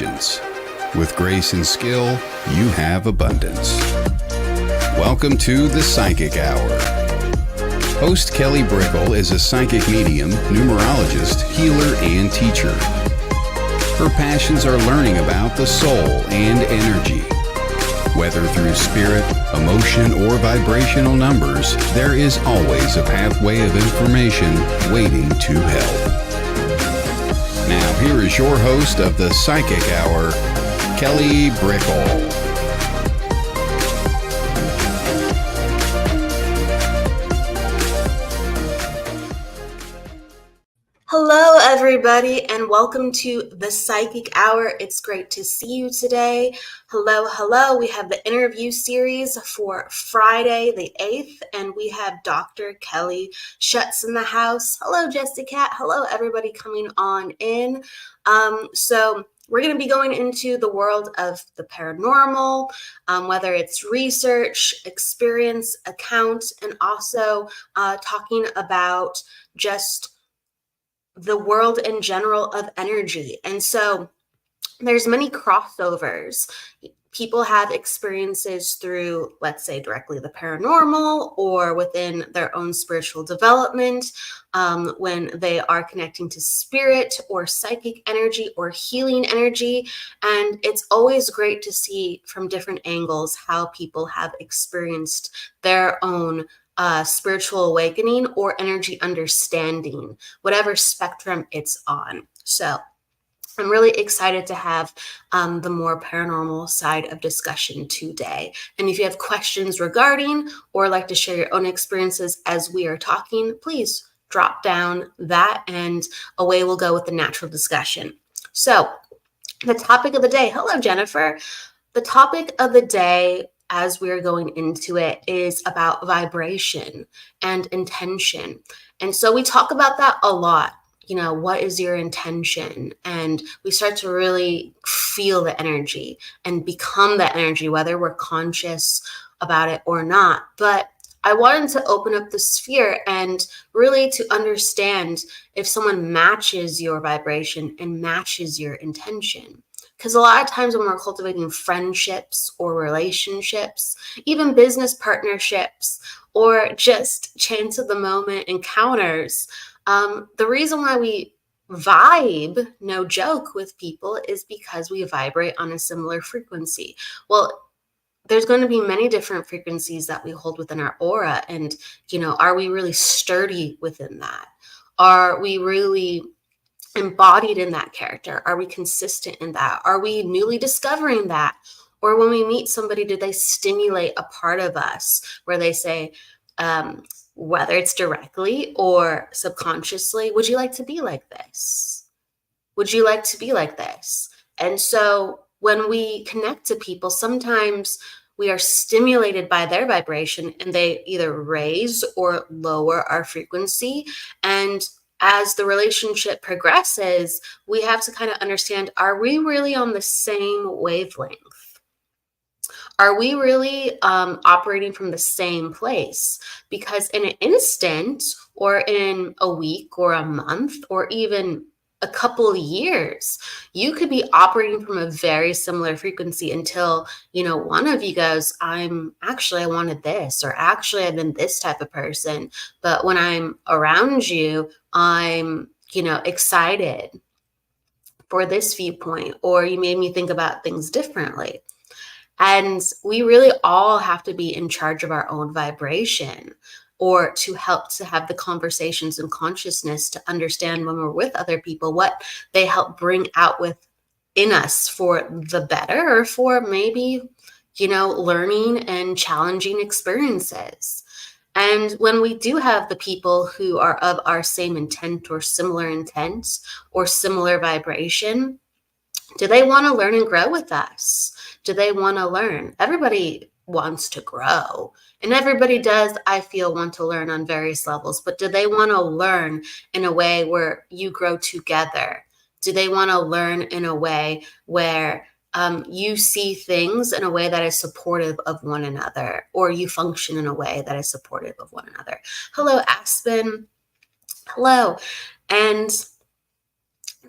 questions. With grace and skill, you have abundance. Welcome to the Psychic Hour. Host Kelly Brickle is a psychic medium, numerologist, healer, and teacher. Her passions are learning about the soul and energy. Whether through spirit, emotion, or vibrational numbers, there is always a pathway of information waiting to help. Now, here is your host of the Psychic Hour, Kelly Brickle. Hello, everybody, and welcome to the Psychic Hour. It's great to see you today. Hello. We have the interview series for Friday the 8th, and we have Dr. Kelly Schutz in the house. Hello, Jessica. Hello, everybody coming on in. So we're going to be going into the world of the paranormal, whether it's research, experience, account, and also talking about just the world in general of energy. And so there's many crossovers. People have experiences through, let's say, directly the paranormal or within their own spiritual development, when they are connecting to spirit or psychic energy or healing energy. And it's always great to see from different angles how people have experienced their own spiritual awakening or energy understanding, whatever spectrum it's on. So I'm really excited to have the more paranormal side of discussion today. And if you have questions regarding or like to share your own experiences as we are talking, please drop down that and away we'll go with the natural discussion. So the topic of the day, hello, Jennifer. The topic of the day as we're going into it is about vibration and intention. And so we talk about that a lot. You know, what is your intention? And we start to really feel the energy and become that energy, whether we're conscious about it or not. But I wanted to open up the sphere and really to understand if someone matches your vibration and matches your intention. Because a lot of times when we're cultivating friendships or relationships, even business partnerships, or just chance of the moment encounters, the reason why we vibe, no joke, with people is because we vibrate on a similar frequency. Well, there's going to be many different frequencies that we hold within our aura. And, you know, are we really sturdy within that? Are we really embodied in that character? Are we consistent in that? Are we newly discovering that? Or when we meet somebody, do they stimulate a part of us where they say, whether it's directly or subconsciously, would you like to be like this? Would you like to be like this? And so when we connect to people, sometimes we are stimulated by their vibration and they either raise or lower our frequency. And as the relationship progresses, we have to kind of understand, are we really on the same wavelength? Are we really operating from the same place? Because in an instant or in a week or a month or even a couple of years, you could be operating from a very similar frequency until, you know, one of you goes, I wanted this, or actually I've been this type of person. But when I'm around you, I'm, you know, excited for this viewpoint, or you made me think about things differently. And we really all have to be in charge of our own vibration, or to help to have the conversations and consciousness to understand when we're with other people, what they help bring out within us for the better, or for maybe, you know, learning and challenging experiences. And when we do have the people who are of our same intent or similar intent or similar vibration, do they want to learn and grow with us? Do they want to learn? Everybody wants to grow, and everybody does, I feel, want to learn on various levels. But do they want to learn in a way where you grow together? Do they want to learn in a way where you see things in a way that is supportive of one another, or you function in a way that is supportive of one another? Hello, Aspen. Hello. And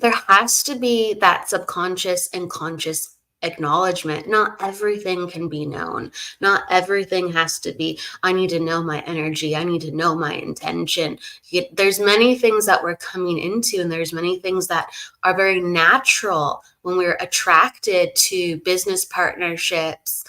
there has to be that subconscious and conscious acknowledgement. Not everything can be known. Not everything has to be, I need to know my energy. I need to know my intention. There's many things that we're coming into, and there's many things that are very natural when we're attracted to business partnerships,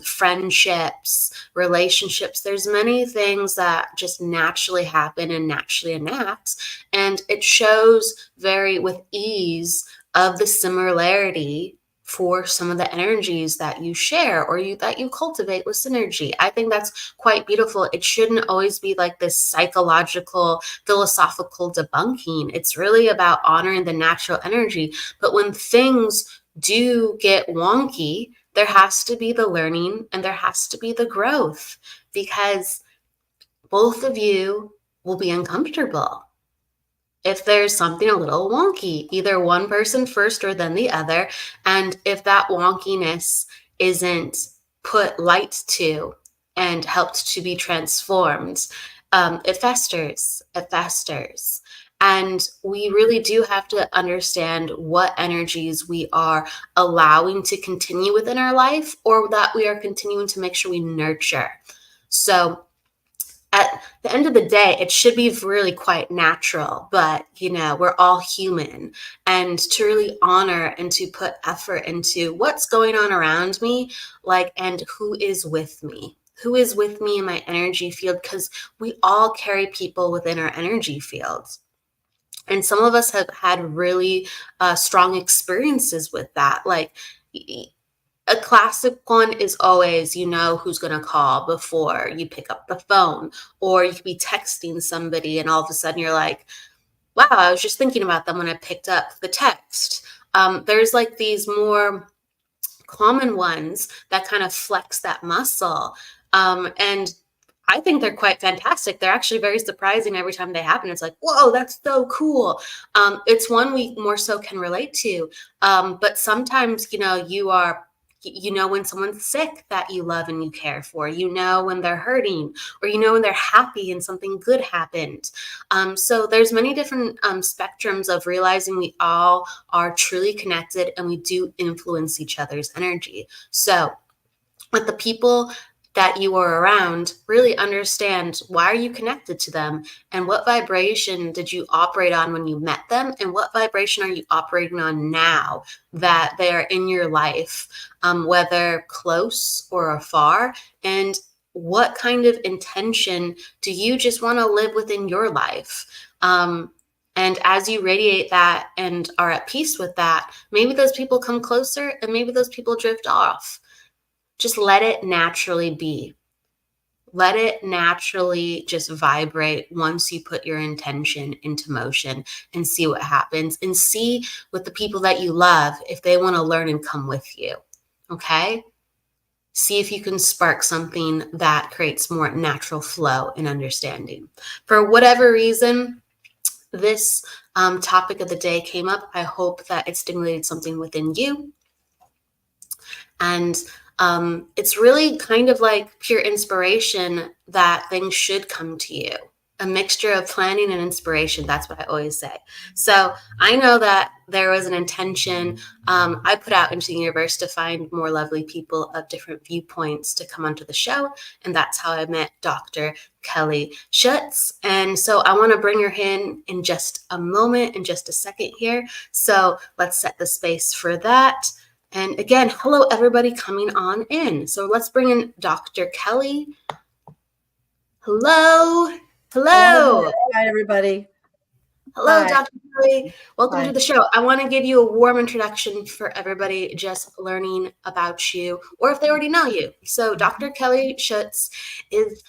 friendships, relationships. There's many things that just naturally happen and naturally enact, and it shows very with ease of the similarity for some of the energies that you share or that you cultivate with synergy. I think that's quite beautiful. It shouldn't always be like this psychological, philosophical debunking. It's really about honoring the natural energy. But when things do get wonky, there has to be the learning and there has to be the growth, because both of you will be uncomfortable if there's something a little wonky, either one person first or then the other. And if that wonkiness isn't put light to and helped to be transformed, it festers, it festers. And we really do have to understand what energies we are allowing to continue within our life, or that we are continuing to make sure we nurture. So at the end of the day, it should be really quite natural, but we're all human, and to really honor and to put effort into what's going on around me, and who is with me in my energy field, because we all carry people within our energy fields. And some of us have had really strong experiences with that. A classic one is always, who's going to call before you pick up the phone, or you could be texting somebody and all of a sudden you're like, wow, I was just thinking about them when I picked up the text. There's these more common ones that kind of flex that muscle. And I think they're quite fantastic. They're actually very surprising every time they happen. It's like, whoa, that's so cool. It's one we more so can relate to. But sometimes, when someone's sick that you love and you care for, when they're hurting, or when they're happy and something good happened. So there's many different spectrums of realizing we all are truly connected and we do influence each other's energy. So with the people that you are around, really understand, why are you connected to them, and what vibration did you operate on when you met them, and what vibration are you operating on now that they are in your life, whether close or afar, and what kind of intention do you just want to live within your life. And as you radiate that and are at peace with that, maybe those people come closer and maybe those people drift off. Just let it naturally be. Let it naturally just vibrate once you put your intention into motion, and see what happens, and see with the people that you love if they want to learn and come with you. Okay? See if you can spark something that creates more natural flow and understanding. For whatever reason, this topic of the day came up. I hope that it stimulated something within you. And it's really kind of like pure inspiration that things should come to you. A mixture of planning and inspiration. That's what I always say. So I know that there was an intention I put out into the universe to find more lovely people of different viewpoints to come onto the show. And that's how I met Dr. Kelly Schutz. And so I want to bring her in just a moment, in just a second here. So let's set the space for that. And again, hello, everybody coming on in. So let's bring in Dr. Kelly. Hello. Hello. Hi, everybody. Hello, Hi. Dr. Kelly. Welcome Hi. to the show. I want to give you a warm introduction for everybody just learning about you, or if they already know you. So Dr. Kelly Schutz is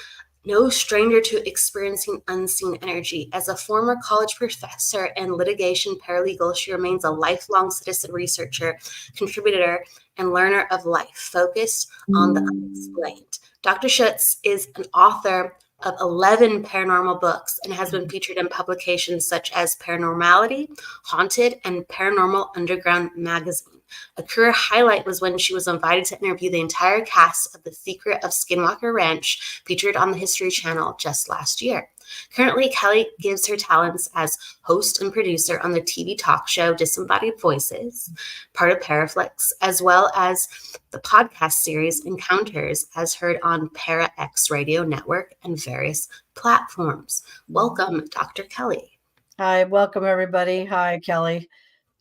no stranger to experiencing unseen energy. As a former college professor and litigation paralegal, she remains a lifelong citizen researcher, contributor, and learner of life, focused on the unexplained. Dr. Schutz is an author of 11 paranormal books and has been featured in publications such as Paranormality, Haunted, and Paranormal Underground Magazine. A career highlight was when she was invited to interview the entire cast of The Secret of Skinwalker Ranch, featured on the History Channel just last year. Currently, Kelly gives her talents as host and producer on the TV talk show Disembodied Voices, part of PARAFlixx, as well as the podcast series Encounters, as heard on ParaFlixx Radio Network and various platforms. Welcome, Dr. Kelly. Hi, welcome everybody. Hi, Kelly.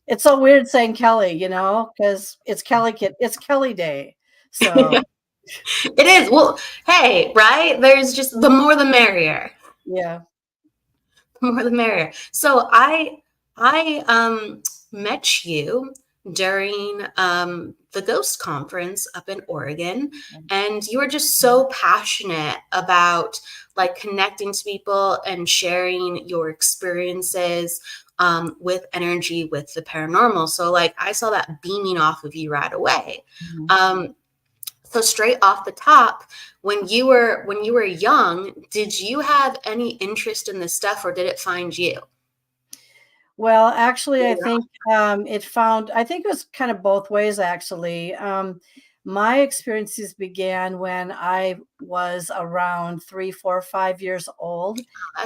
It's so weird saying Kelly, because it's Kelly Day. So It is. Well, hey, right? There's just the more the merrier. yeah. The more the merrier. So I met you during the Ghost Conference up in Oregon, and you were just so passionate about like connecting to people and sharing your experiences with energy, with the paranormal. So like I saw that beaming off of you right away. Mm-hmm. So straight off the top, when you were young, did you have any interest in this stuff, or did it find you? Well, actually, I think I think it was kind of both ways, actually. My experiences began when I was around 3, 4, 5 years old.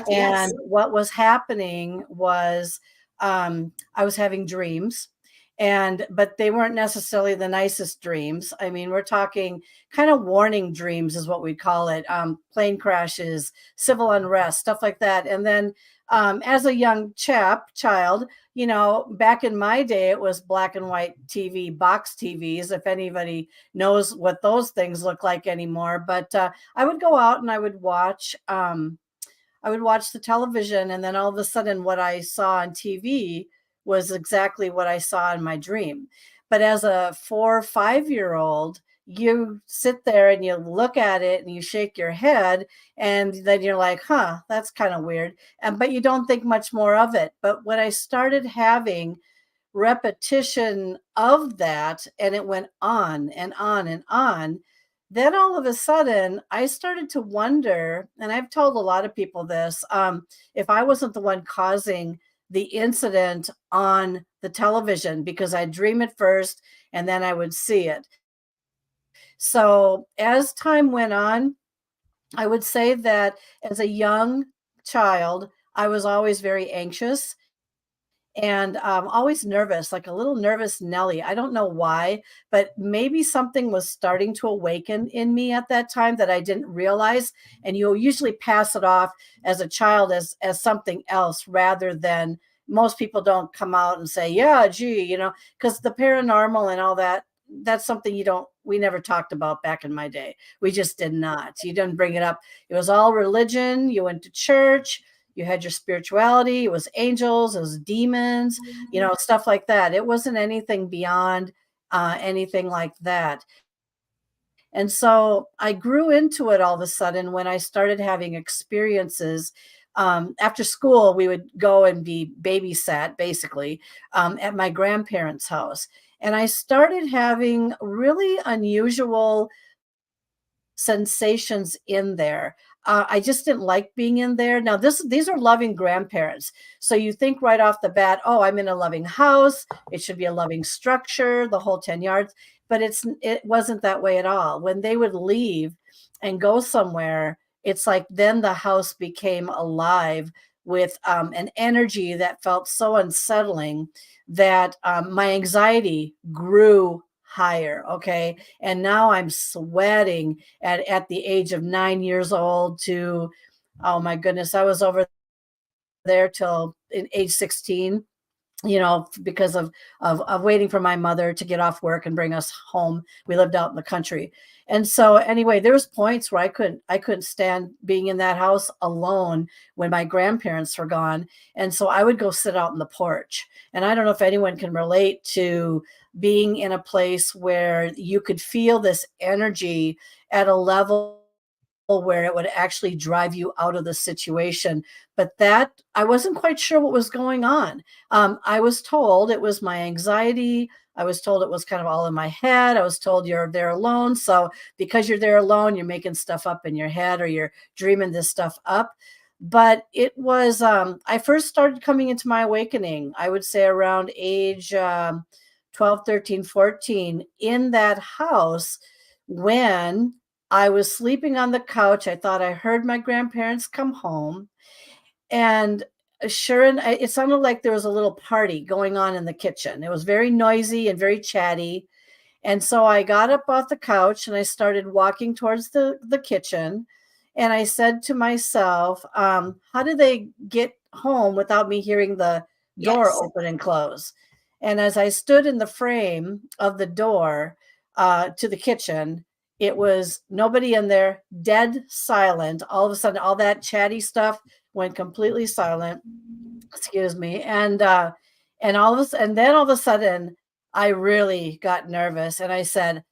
Yes. And what was happening was I was having dreams. But they weren't necessarily the nicest dreams. I mean, we're talking kind of warning dreams is what we call it. Plane crashes, civil unrest, stuff like that. And then as a young child, back in my day, it was black and white TV, box TVs, if anybody knows what those things look like anymore. But I would go out and I would watch the television, and then all of a sudden what I saw on TV was exactly what I saw in my dream. But as a 4 or 5-year-old, you sit there and you look at it and you shake your head, and then you're like, that's kind of weird. But you don't think much more of it. But when I started having repetition of that, and it went on and on and on, then all of a sudden I started to wonder, and I've told a lot of people this, if I wasn't the one causing the incident on the television, because I'd dream it first and then I would see it. So as time went on, I would say that as a young child, I was always very anxious and always nervous, like a little nervous Nelly. I don't know why, but maybe something was starting to awaken in me at that time that I didn't realize. And you'll usually pass it off as a child as something else, rather than most people don't come out and say, yeah, gee, because the paranormal and all that, that's something we never talked about back in my day. We just did not. You didn't bring it up. It was all religion. You went to church. You had your spirituality. It was angels, it was demons, stuff like that. It wasn't anything beyond anything like that. And so I grew into it all of a sudden when I started having experiences. After school, we would go and be babysat, basically, at my grandparents' house. And I started having really unusual sensations in there. I just didn't like being in there. Now, these are loving grandparents. So you think right off the bat, oh, I'm in a loving house. It should be a loving structure, the whole 10 yards. But it wasn't that way at all. When they would leave and go somewhere, it's like then the house became alive with an energy that felt so unsettling that my anxiety grew higher. Okay. And now I'm sweating at the age of 9 years old to, oh my goodness, I was over there till age 16, because of waiting for my mother to get off work and bring us home. We lived out in the country. And so anyway, there was points where I couldn't stand being in that house alone when my grandparents were gone. And so I would go sit out on the porch. And I don't know if anyone can relate to being in a place where you could feel this energy at a level where it would actually drive you out of the situation. But that, I wasn't quite sure what was going on. I was told it was my anxiety. I was told it was kind of all in my head. I was told you're there alone. So because you're there alone, you're making stuff up in your head, or you're dreaming this stuff up. But it was, I first started coming into my awakening, I would say around age 12, 13, 14, in that house, when I was sleeping on the couch. I thought I heard my grandparents come home. And sure, and it sounded like there was a little party going on in the kitchen. It was very noisy and very chatty. And so I got up off the couch and I started walking towards the kitchen. And I said to myself, how do they get home without me hearing the door Yes. open and close? And as I stood in the frame of the door to the kitchen, it was nobody in there, dead silent. All of a sudden, all that chatty stuff went completely silent. Excuse me. And then all of a sudden, I really got nervous and I said,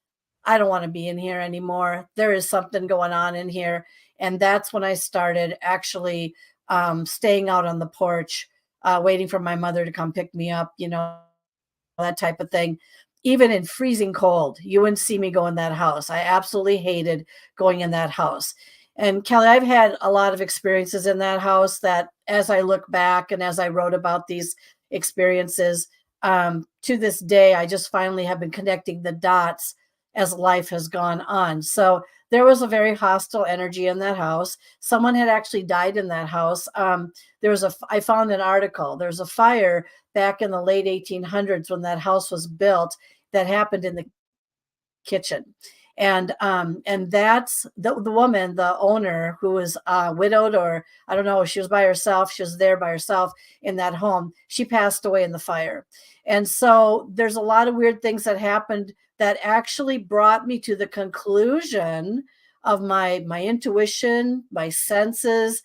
I don't want to be in here anymore. There is something going on in here. And that's when I started actually staying out on the porch, waiting for my mother to come pick me up, that type of thing. Even in freezing cold, you wouldn't see me go in that house. I absolutely hated going in that house. And Kelly, I've had a lot of experiences in that house that as I look back and as I wrote about these experiences, to this day, I just finally have been connecting the dots as life has gone on. So there was a very hostile energy in that house. Someone had actually died in that house. I found an article. There's a fire back in the late 1800s when that house was built that happened in the kitchen. And that's the woman, the owner, who was widowed, or I don't know, she was by herself. She was there by herself in that home. She passed away in the fire. And so there's a lot of weird things that happened that actually brought me to the conclusion of my intuition, my senses,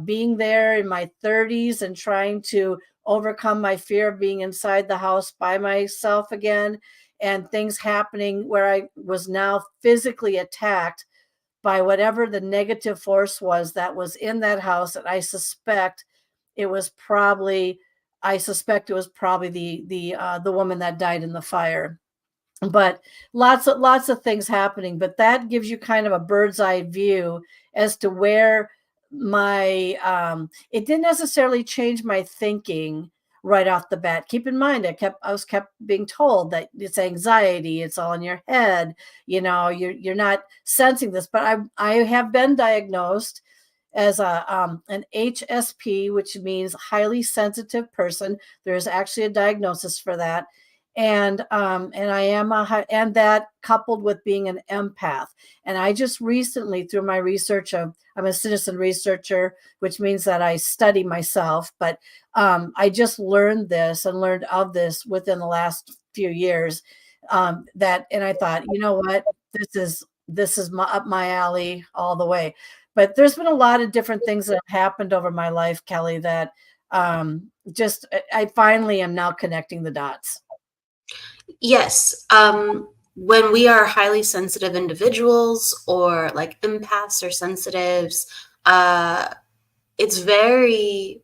being there in my 30s and trying to overcome my fear of being inside the house by myself again, and things happening where I was now physically attacked by whatever the negative force was that was in that house. And I suspect it was probably the woman that died in the fire. But lots of things happening. But that gives you kind of a bird's eye view as to where my it didn't necessarily change my thinking right off the bat. Keep in mind, I was kept being told that it's anxiety, it's all in your head, you're not sensing this. But I have been diagnosed as an HSP, which means highly sensitive person. There's actually a diagnosis for that. And I am and that coupled with being an empath. And I just recently, through my research I'm a citizen researcher, which means that I study myself. But I just learned of this within the last few years. And I thought, you know what, this is up my alley all the way. But there's been a lot of different things that have happened over my life, Kelly, that I finally am now connecting the dots. Yes. When we are highly sensitive individuals or like empaths or sensitives, it's very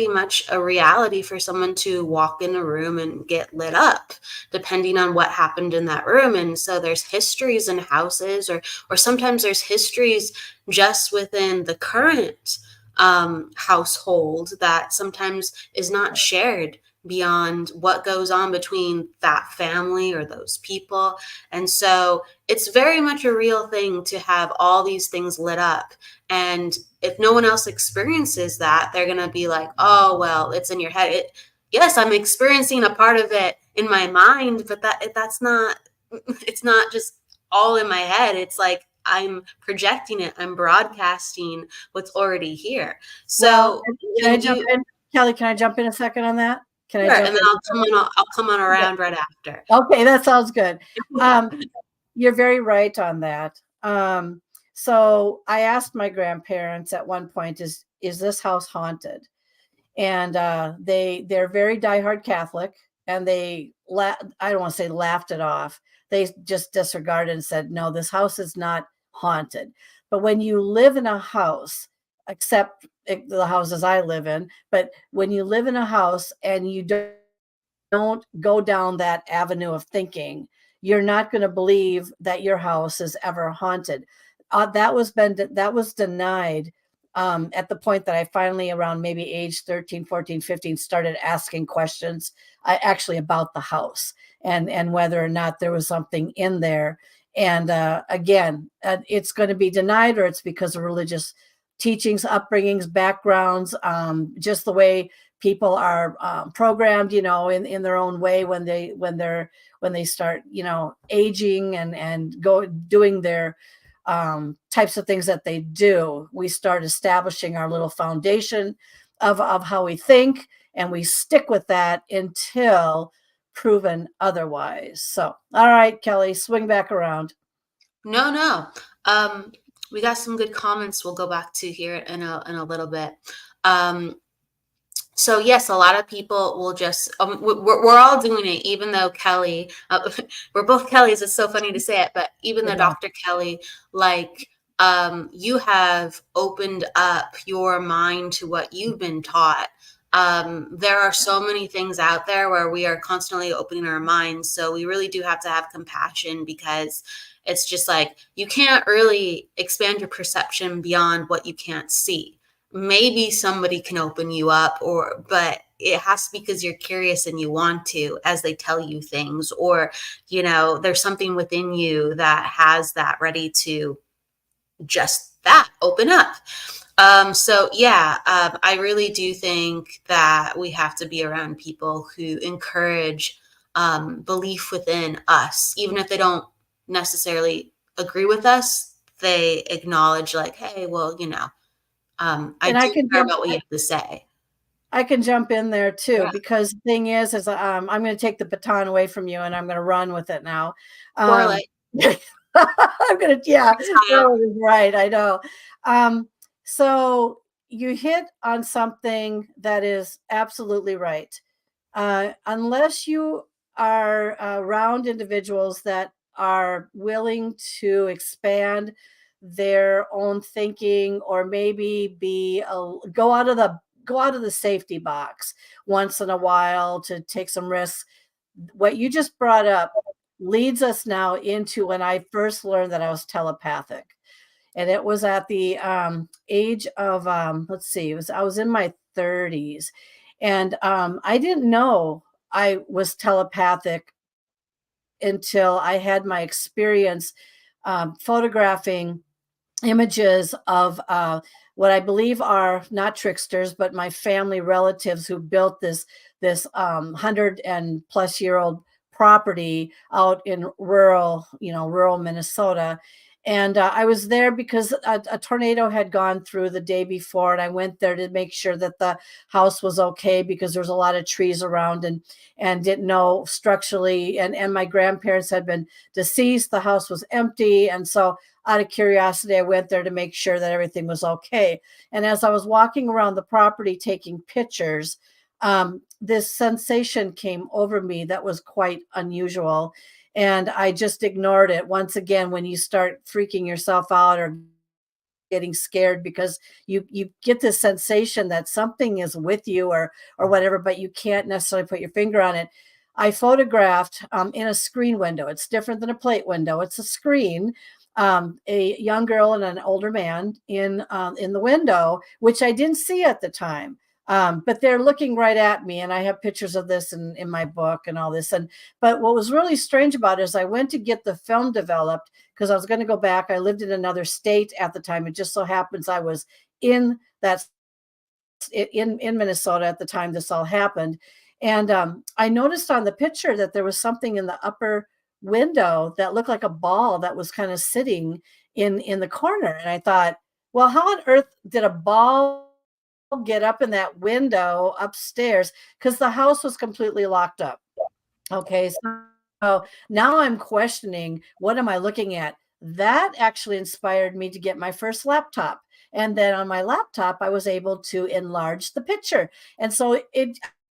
much a reality for someone to walk in a room and get lit up, depending on what happened in that room. And so there's histories in houses, or sometimes there's histories just within the current household that sometimes is not shared beyond what goes on between that family or those people. And so it's very much a real thing to have all these things lit up. And if no one else experiences that, they're going to be like, oh, well, it's in your head. Yes, I'm experiencing a part of it in my mind, but that's not, it's not just all in my head. It's like I'm projecting it. I'm broadcasting what's already here. So can I jump in? Kelly, can I jump in a second on that? Sure, and then I'll come on around right after. Okay, that sounds good. You're very right on that. So I asked my grandparents at one point, is this house haunted? And they're very diehard Catholic, and I don't want to say laughed it off. They just disregarded and said, no, this house is not haunted. But when you live in a house, except the houses I live in, but when you live in a house and you don't go down that avenue of thinking, you're not going to believe that your house is ever haunted. That was denied at the point that I finally, around maybe age 13, 14, 15, started asking questions actually about the house and whether or not there was something in there. And again, it's going to be denied, or it's because of religious teachings, upbringings, backgrounds, just the way people are programmed, in their own way when they start, aging and go doing their types of things that they do. We start establishing our little foundation of how we think, and we stick with that until proven otherwise. So, all right, Kelly, swing back around. No. We got some good comments we'll go back to here in a little bit. So yes, a lot of people will just, we're all doing it, even though Kelly, we're both Kellys. It's so funny to say it, but even though Yeah. Dr. Kelly, like, you have opened up your mind to what you've been taught. There are so many things out there where we are constantly opening our minds. So we really do have to have compassion, because it's just like, you can't really expand your perception beyond what you can't see. Maybe somebody can open you up, but it has to be because you're curious and you want to, as they tell you things, or, there's something within you that has that ready to just that open up. So yeah, I really do think that we have to be around people who encourage belief within us, even if they don't necessarily agree with us. They acknowledge, like, hey, well, I And do care about what you have to say. I can jump in there too, Yeah. because the thing is I'm going to take the baton away from you and I'm going to run with it now. Correlate. I'm going to, yeah, Freestyle. right. I know. So you hit on something that is absolutely right. Unless you are around individuals that are willing to expand their own thinking, or maybe go out of the safety box once in a while to take some risks. What you just brought up leads us now into when I first learned that I was telepathic. And it was at the age of let's see, I was in my 30s, and I didn't know I was telepathic until I had my experience photographing images of what I believe are not tricksters, but my family relatives who built this 100+ year old property out in rural Minnesota. And I was there because a tornado had gone through the day before, and I went there to make sure that the house was okay, because there was a lot of trees around, and didn't know structurally. And my grandparents had been deceased. The house was empty, and so out of curiosity, I went there to make sure that everything was okay. And as I was walking around the property taking pictures, this sensation came over me that was quite unusual. And I just ignored it. Once again, when you start freaking yourself out or getting scared because you get this sensation that something is with you, or whatever, but you can't necessarily put your finger on it. I photographed in a screen window. It's different than a plate window. It's a screen. A young girl and an older man in the window, which I didn't see at the time. But they're looking right at me, and I have pictures of this in my book and all this. But what was really strange about it is I went to get the film developed because I was going to go back. I lived in another state at the time. It just so happens I was in Minnesota at the time this all happened. And I noticed on the picture that there was something in the upper window that looked like a ball that was kind of sitting in the corner. And I thought, well, how on earth did a ball get up in that window upstairs? Because the house was completely locked up. Okay, so now I'm questioning, what am I looking at? That actually inspired me to get my first laptop. And then on my laptop, I was able to enlarge the picture. And so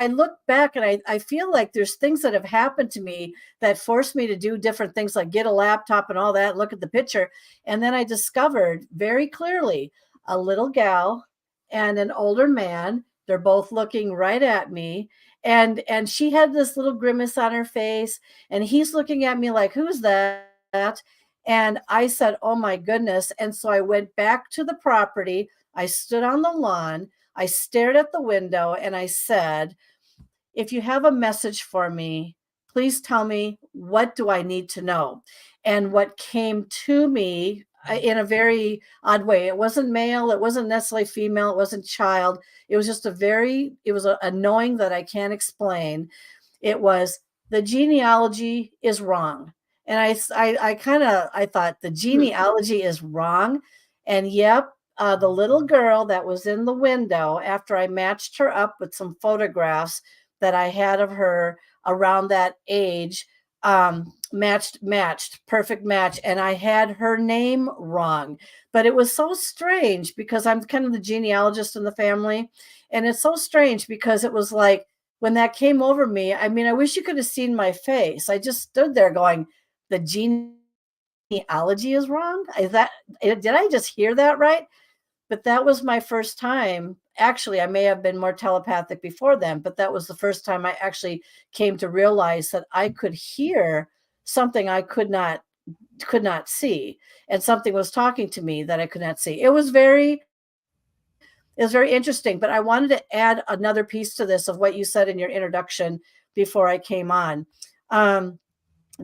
I look back and I feel like there's things that have happened to me that forced me to do different things, like get a laptop and all that, look at the picture. And then I discovered very clearly a little gal and an older man. They're both looking right at me. And she had this little grimace on her face, and he's looking at me like, who's that? And I said, oh my goodness. And so I went back to the property. I stood on the lawn. I stared at the window and I said, if you have a message for me, please tell me, what do I need to know? And what came to me in a very odd way. It wasn't male. It wasn't necessarily female. It wasn't child. It was just it was a knowing that I can't explain. It was, the genealogy is wrong. And I thought the genealogy is wrong. And yep, the little girl that was in the window, after I matched her up with some photographs that I had of her around that age, matched, perfect match. And I had her name wrong. But it was so strange because I'm kind of the genealogist in the family. And it's so strange because it was like, when that came over me, I mean, I wish you could have seen my face. I just stood there going, the genealogy is wrong. Did I just hear that right? But that was my first time. Actually, I may have been more telepathic before then, but that was the first time I actually came to realize that I could hear something I could not see, and something was talking to me that I could not see. It was very interesting, but I wanted to add another piece to this of what you said in your introduction before I came on.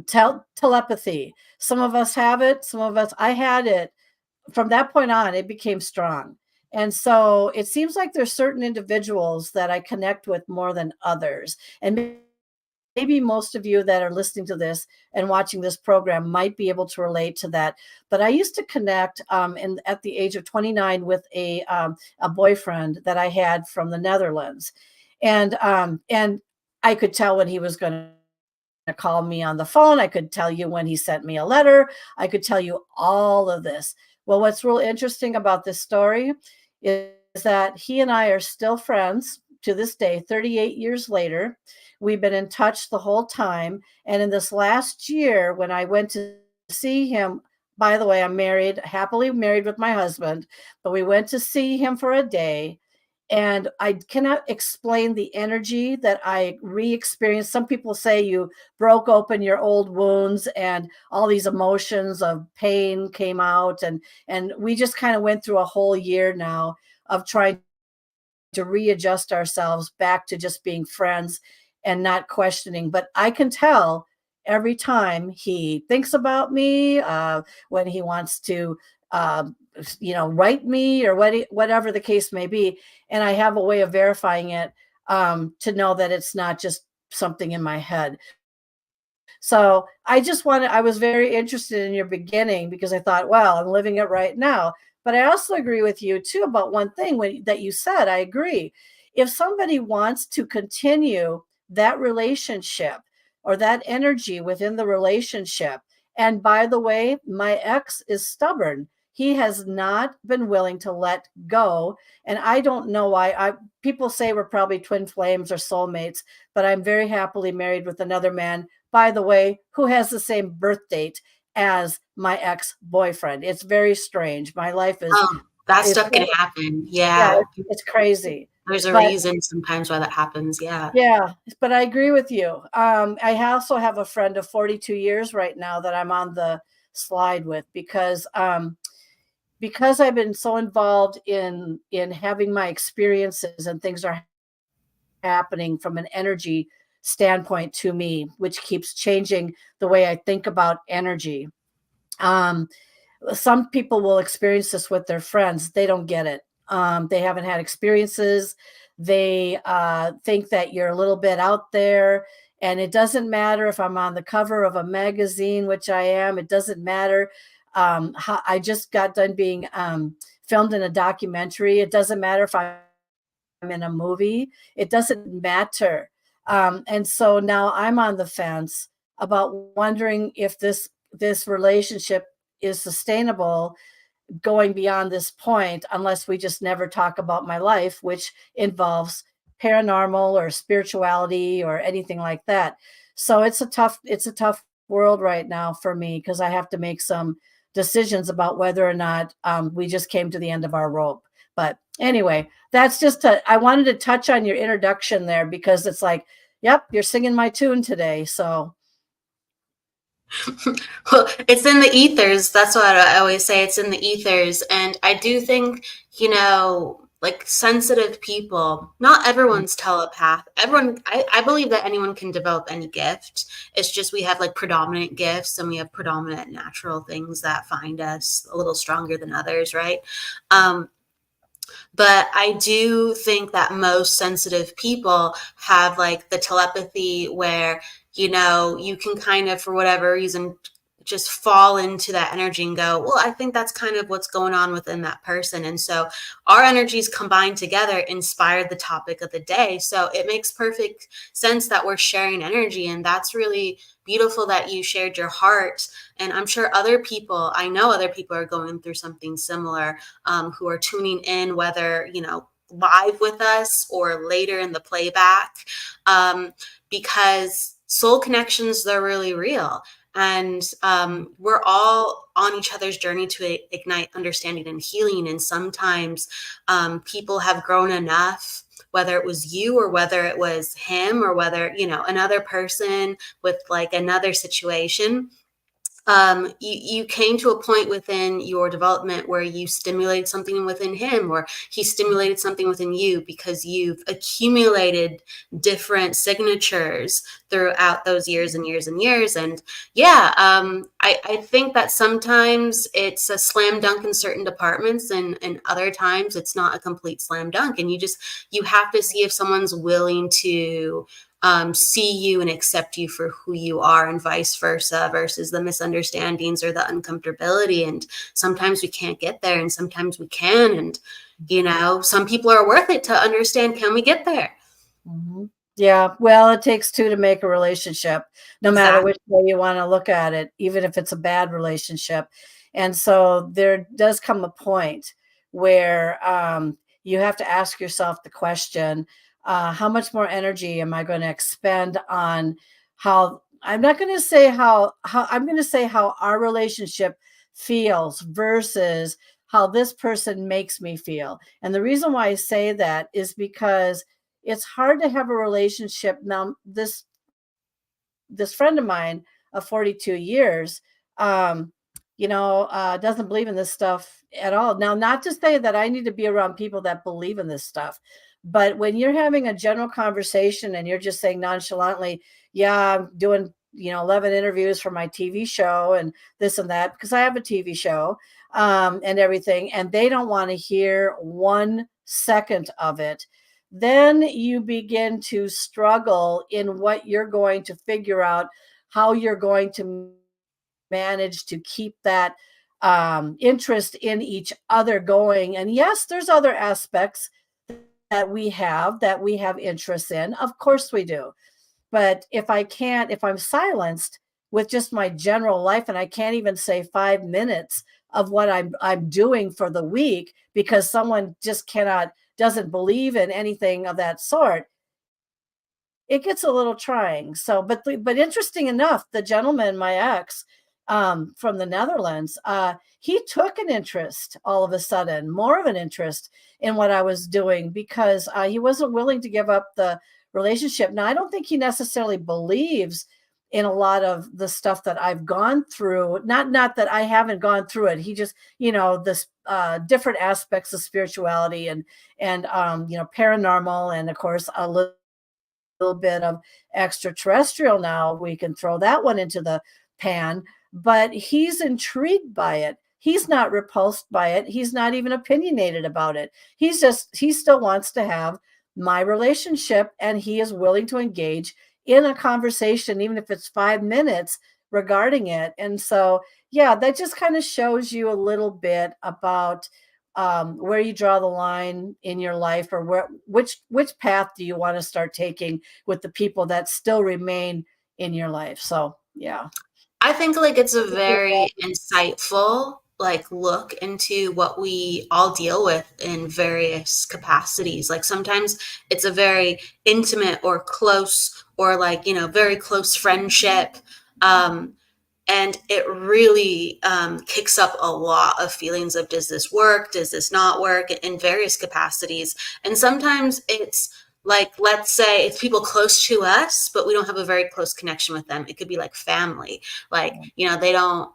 Telepathy. Some of us have it. I had it. From that point on, it became strong. And so it seems like there's certain individuals that I connect with more than others. And maybe most of you that are listening to this and watching this program might be able to relate to that. But I used to connect at the age of 29 with a boyfriend that I had from the Netherlands. And I could tell when he was going to call me on the phone. I could tell you when he sent me a letter. I could tell you all of this. Well, what's real interesting about this story is that he and I are still friends to this day, 38 years later. We've been in touch the whole time. And in this last year, when I went to see him, by the way, I'm married, happily married with my husband, but we went to see him for a day. And I cannot explain the energy that I re-experienced. Some people say you broke open your old wounds and all these emotions of pain came out. And we just kind of went through a whole year now of trying to readjust ourselves back to just being friends and not questioning. But I can tell every time he thinks about me, when he wants to write me or whatever the case may be. And I have a way of verifying it to know that it's not just something in my head. So I was very interested in your beginning because I thought, well, I'm living it right now. But I also agree with you too about one thing that you said. I agree. If somebody wants to continue that relationship or that energy within the relationship, and by the way, my ex is stubborn. He has not been willing to let go. And I don't know why. People say we're probably twin flames or soulmates, but I'm very happily married with another man, by the way, who has the same birth date as my ex-boyfriend. It's very strange. My life is that stuff can happen. Yeah. It's crazy. There's a reason sometimes why that happens. Yeah. Yeah, but I agree with you. I also have a friend of 42 years right now that I'm on the slide with because I've been so involved in having my experiences, and things are happening from an energy standpoint to me, which keeps changing the way I think about energy. Some people will experience this with their friends. They don't get it. They haven't had experiences. They think that you're a little bit out there. And it doesn't matter if I'm on the cover of a magazine, which I am. It doesn't matter. I just got done being filmed in a documentary. It doesn't matter if I'm in a movie. It doesn't matter. And so now I'm on the fence about wondering if this relationship is sustainable going beyond this point, unless we just never talk about my life, which involves paranormal or spirituality or anything like that. So it's a tough world right now for me because I have to make some decisions about whether or not we just came to the end of our rope. But anyway, I wanted to touch on your introduction there because it's like, yep, you're singing my tune today. So. Well, it's in the ethers. That's what I always say. It's in the ethers. And I do think, like sensitive people, not everyone's telepath. I believe that anyone can develop any gift. It's just we have like predominant gifts and we have predominant natural things that find us a little stronger than others, right? But I do think that most sensitive people have like the telepathy where, you can kind of, for whatever reason, just fall into that energy and go, well, I think that's kind of what's going on within that person. And so our energies combined together inspired the topic of the day. So it makes perfect sense that we're sharing energy. And that's really beautiful that you shared your heart. And I'm sure I know other people are going through something similar, who are tuning in, whether, live with us or later in the playback, because soul connections, they're really real. And we're all on each other's journey to ignite understanding and healing. And sometimes people have grown enough, whether it was you or whether it was him or whether, another person with like another situation. You came to a point within your development where you stimulated something within him or he stimulated something within you because you've accumulated different signatures throughout those years and years and years. And yeah, I think that sometimes it's a slam dunk in certain departments and other times it's not a complete slam dunk. And you have to see if someone's willing to see you and accept you for who you are and vice versa versus the misunderstandings or the uncomfortability. And sometimes we can't get there and sometimes we can. And, some people are worth it to understand, can we get there? Mm-hmm. Yeah. Well, it takes two to make a relationship, no matter which way you want to look at it, even if it's a bad relationship. And so there does come a point where you have to ask yourself the question, how much more energy am I going to expend on I'm not going to say how I'm going to say how our relationship feels versus how this person makes me feel. And the reason why I say that is because it's hard to have a relationship. Now, this friend of mine of 42 years, doesn't believe in this stuff at all. Now, not to say that I need to be around people that believe in this stuff, but when you're having a general conversation and you're just saying nonchalantly, yeah, I'm doing, 11 interviews for my TV show and this and that, because I have a TV show and everything, and they don't want to hear 1 second of it, then you begin to struggle in what you're going to figure out, how you're going to manage to keep that interest in each other going. And yes, there's other aspects that we have interests in. Of course we do. But if I'm silenced with just my general life and I can't even say 5 minutes of what I'm doing for the week because someone just doesn't believe in anything of that sort, it gets a little trying. So, but interesting enough, the gentleman, my ex, from the Netherlands, he took an interest all of a sudden, more of an interest in what I was doing because he wasn't willing to give up the relationship. Now, I don't think he necessarily believes in a lot of the stuff that I've gone through. Not that I haven't gone through it. He just, this different aspects of spirituality and paranormal, and of course a little bit of extraterrestrial. Now we can throw that one into the pan, but he's intrigued by it. He's not repulsed by it. He's not even opinionated about it. He still wants to have my relationship, and he is willing to engage in a conversation, even if it's 5 minutes regarding it. And so, yeah, that just kind of shows you a little bit about where you draw the line in your life, or which path do you want to start taking with the people that still remain in your life. So, yeah. I think like it's a very insightful look into what we all deal with in various capacities. Like sometimes it's a very intimate or close or very close friendship. And it really kicks up a lot of feelings of, does this work? Does this not work, in various capacities? And sometimes it's like, let's say it's people close to us, but we don't have a very close connection with them. It could be like family, they don't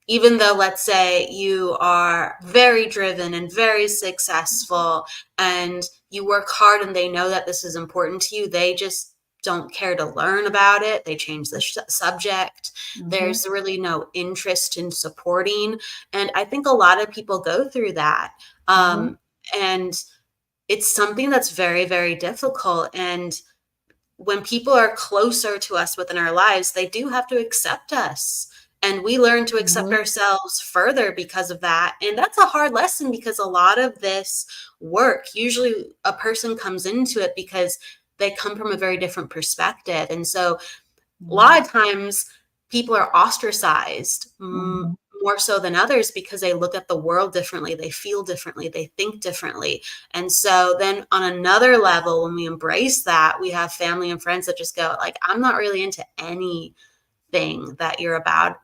even though, let's say, you are very driven and very successful and you work hard and they know that this is important to you, they just don't care to learn about it. They change the subject. There's really no interest in supporting. And I think a lot of people go through that. And it's something that's very, very difficult. And when people are closer to us within our lives, they do have to accept us. And we learn to accept ourselves further because of that. And that's a hard lesson, because a lot of this work, usually a person comes into it because they come from a very different perspective. And so a lot of times people are ostracized more so than others because they look at the world differently, they feel differently, they think differently. And so then on another level, when we embrace that, we have family and friends that just go like, I'm not really into anything that you're about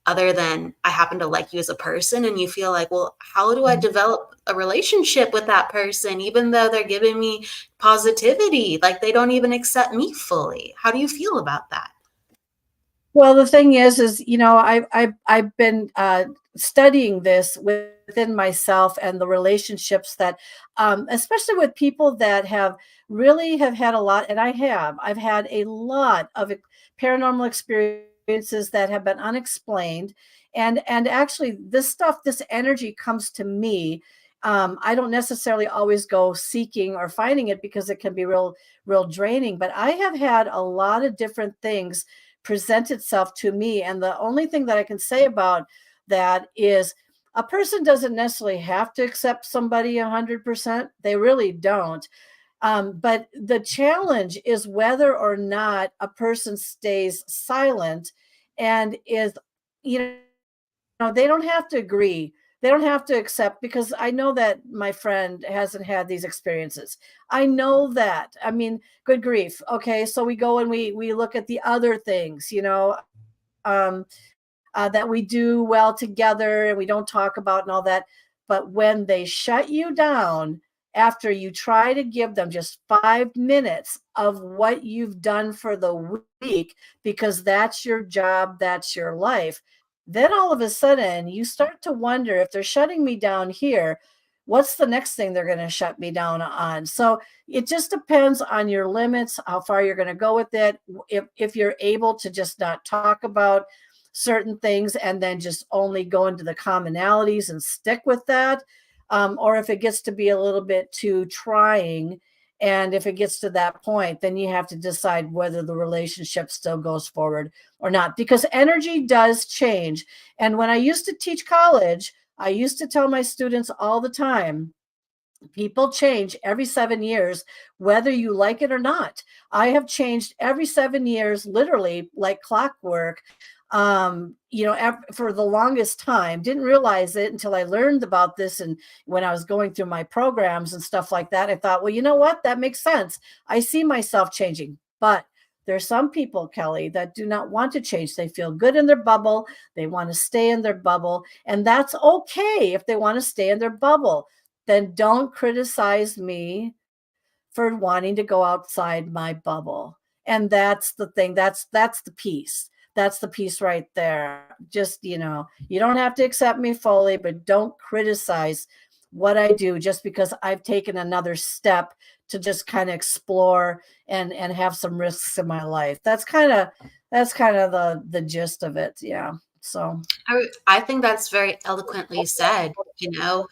other than I happen to like you as a person. And you feel like, well, how do I develop a relationship with that person, even though they're giving me positivity? Like, they don't even accept me fully. How do you feel about that? Well, the thing is, you know, I've been studying this within myself and the relationships that, especially with people that have had a lot, and I've had a lot of paranormal experiences that have been unexplained, and actually this energy comes to me. I don't necessarily always go seeking or finding it because it can be real draining, but I have had a lot of different things present itself to me. And the only thing that I can say about that is a person doesn't necessarily have to accept somebody 100%. They really don't. But the challenge is whether or not a person stays silent and is, you know, they don't have to agree. They don't have to accept, because I know that my friend hasn't had these experiences. I know that. I mean, good grief. Okay, so we go and we look at the other things, you know, um, that we do well together and we don't talk about and all that. But when they shut you down after you try to give them just 5 minutes of what you've done for the week, because that's your job, that's your life, then all of a sudden you start to wonder, if they're shutting me down here, what's the next thing they're going to shut me down on? So it just depends on your limits, how far you're going to go with it. If you're able to just not talk about certain things and then just only go into the commonalities and stick with that, or if it gets to be a little bit too trying, and if it gets to that point, then you have to decide whether the relationship still goes forward or not, because energy does change. And when I used to teach college, I used to tell my students all the time, people change every 7 years, whether you like it or not. I have changed every 7 years, literally like clockwork. You know, for the longest time, didn't realize it until I learned about this. And when I was going through my programs and stuff like that, I thought, well, you know what? That makes sense. I see myself changing. But there's some people, Kelly, that do not want to change. They feel good in their bubble. They want to stay in their bubble. And that's okay if they want to stay in their bubble. Then don't criticize me for wanting to go outside my bubble. And that's the thing. That's the piece. That's the piece right there. Just, you know, you don't have to accept me fully, but don't criticize what I do just because I've taken another step to just kind of explore and have some risks in my life. That's kind of the gist of it. Yeah. So I think that's very eloquently said. You know,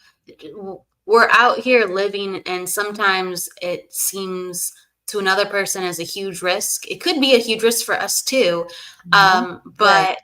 we're out here living, and sometimes it seems to another person as a huge risk. It could be a huge risk for us too. But right.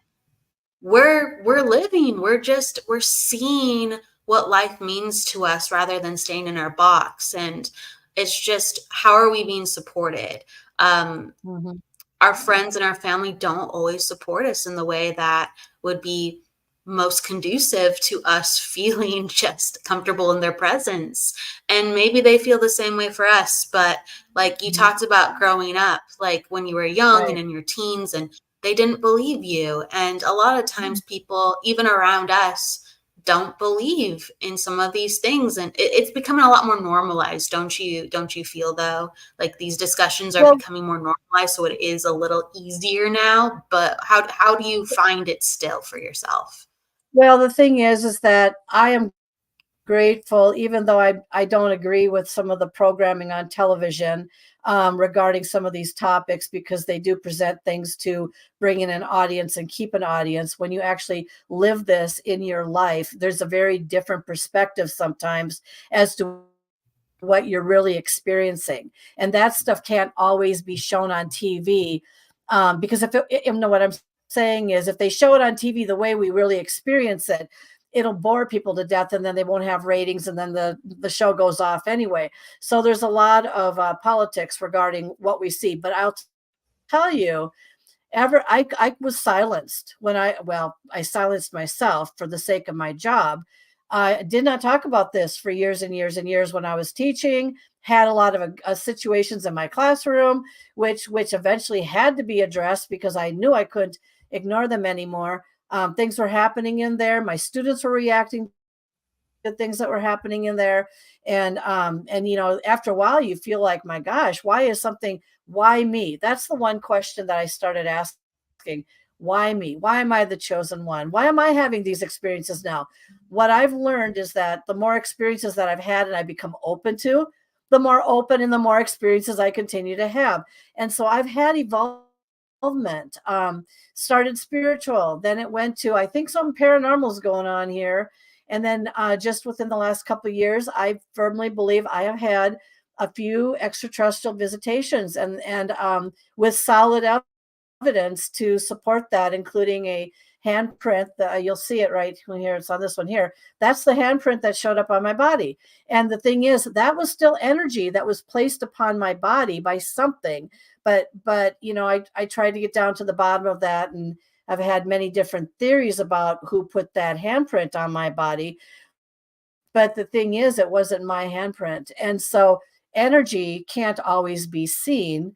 we're living, we're seeing what life means to us rather than staying in our box. And it's just, how are we being supported? Our friends and our family don't always support us in the way that would be most conducive to us feeling just comfortable in their presence. And maybe they feel the same way for us. But like you talked about growing up, like when you were young and Right. in your teens, and they didn't believe you. And a lot of times people, even around us, don't believe in some of these things. And it's becoming a lot more normalized. Don't you feel, though, like these discussions are Well, becoming more normalized, so it is a little easier now? But how do you find it still for yourself? Well, the thing is that I am grateful, even though I don't agree with some of the programming on television regarding some of these topics, because they do present things to bring in an audience and keep an audience. When you actually live this in your life, there's a very different perspective sometimes as to what you're really experiencing. And that stuff can't always be shown on TV, because you know what I'm saying is, if they show it on TV the way we really experience it, it'll bore people to death, and then they won't have ratings, and then the show goes off anyway. So there's a lot of politics regarding what we see. But I'll tell you, I was silenced when I silenced myself for the sake of my job. I did not talk about this for years and years and years when I was teaching. Had a lot of situations in my classroom, which eventually had to be addressed because I knew I couldn't ignore them anymore. Things were happening in there. My students were reacting to things that were happening in there. And you know, after a while you feel like, my gosh, why me? That's the one question that I started asking. Why me? Why am I the chosen one? Why am I having these experiences now? What I've learned is that the more experiences that I've had and I become open to, the more open and the more experiences I continue to have. And so I've had involvement. Started spiritual, then it went to, I think some paranormal's going on here. And then just within the last couple of years, I firmly believe I have had a few extraterrestrial visitations, and with solid evidence to support that, including a handprint that you'll see it right here. It's on this one here. That's the handprint that showed up on my body. And the thing is, that was still energy that was placed upon my body by something. But you know, I tried to get down to the bottom of that, and I've had many different theories about who put that handprint on my body. But the thing is, it wasn't my handprint. And so energy can't always be seen.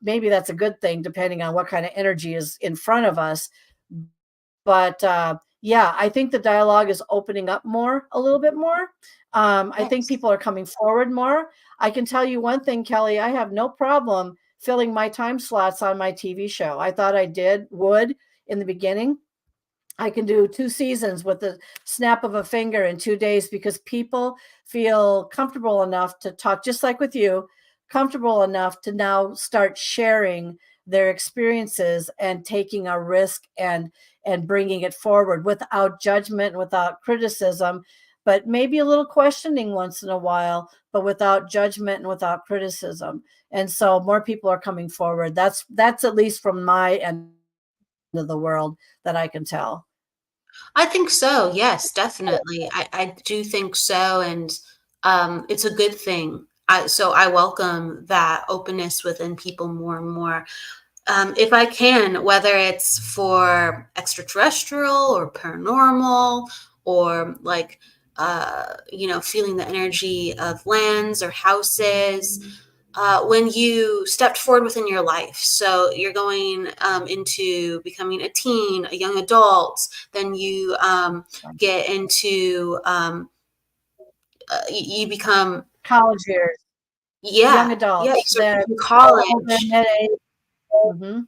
Maybe that's a good thing, depending on what kind of energy is in front of us. But yeah, I think the dialogue is opening up a little bit more. I think Yes. people are coming forward more. I can tell you one thing, Kelly, I have no problem filling my time slots on my TV show. I thought I would in the beginning. I can do 2 seasons with the snap of a finger in 2 days, because people feel comfortable enough to talk, just like with you, comfortable enough to now start sharing their experiences and taking a risk and bringing it forward without judgment, without criticism, but maybe a little questioning once in a while, but without judgment and without criticism. And so more people are coming forward. That's at least from my end of the world that I can tell. I think so. Yes, definitely. I do think so. And it's a good thing. So I welcome that openness within people more and more. If I can, whether it's for extraterrestrial or paranormal, or like, feeling the energy of lands or houses, when you stepped forward within your life. So you're going into becoming a teen, a young adult, then you get into, you become, College years, young yeah, yeah, you adults, start then in over college. mid-age. Mhm.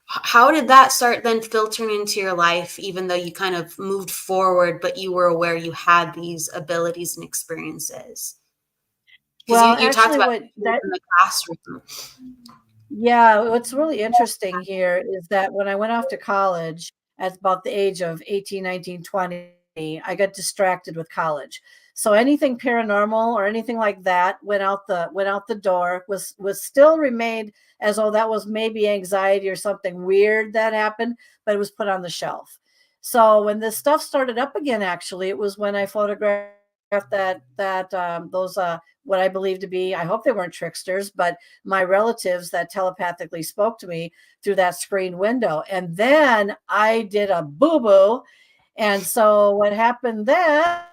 How did that start then filtering into your life, even though you kind of moved forward, but you were aware you had these abilities and experiences? Because Well, you talked actually, about what in that the classroom. yeah, what's really interesting here is that when I went off to college at about the age of 18, 19, 20, I got distracted with college. So anything paranormal or anything like that went out the door, was still remained as though that was maybe anxiety or something weird that happened, but it was put on the shelf. So when this stuff started up again, actually, it was when I photographed those what I believe to be, I hope they weren't tricksters, but my relatives that telepathically spoke to me through that screen window. And then I did a boo boo. And so what happened then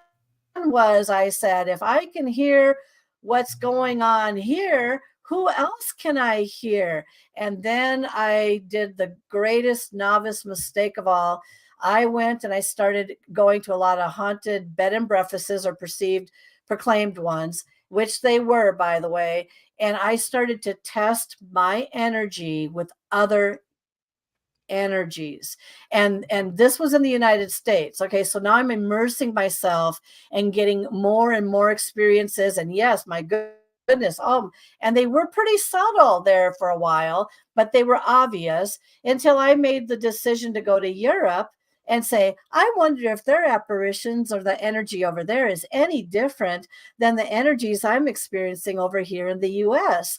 was, I said, if I can hear what's going on here, who else can I hear? And then I did the greatest novice mistake of all. I went and I started going to a lot of haunted bed and breakfasts, or perceived proclaimed ones, which they were, by the way. And I started to test my energy with other energies. And this was in the United States. Okay, so now I'm immersing myself and getting more and more experiences. And yes, my goodness, and they were pretty subtle there for a while, but they were obvious until I made the decision to go to Europe and say, I wonder if their apparitions or the energy over there is any different than the energies I'm experiencing over here in the US.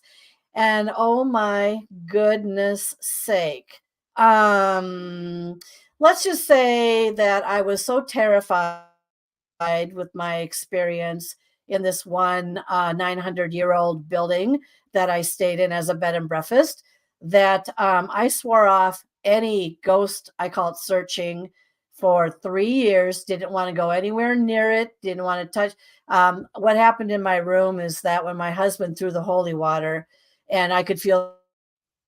And oh my goodness sake. Let's just say that I was so terrified with my experience in this one 900-year-old building that I stayed in as a bed and breakfast that I swore off any ghost, I call it searching, for 3 years. Didn't want to go anywhere near it. Didn't want to touch. What happened in my room is that when my husband threw the holy water, and I could feel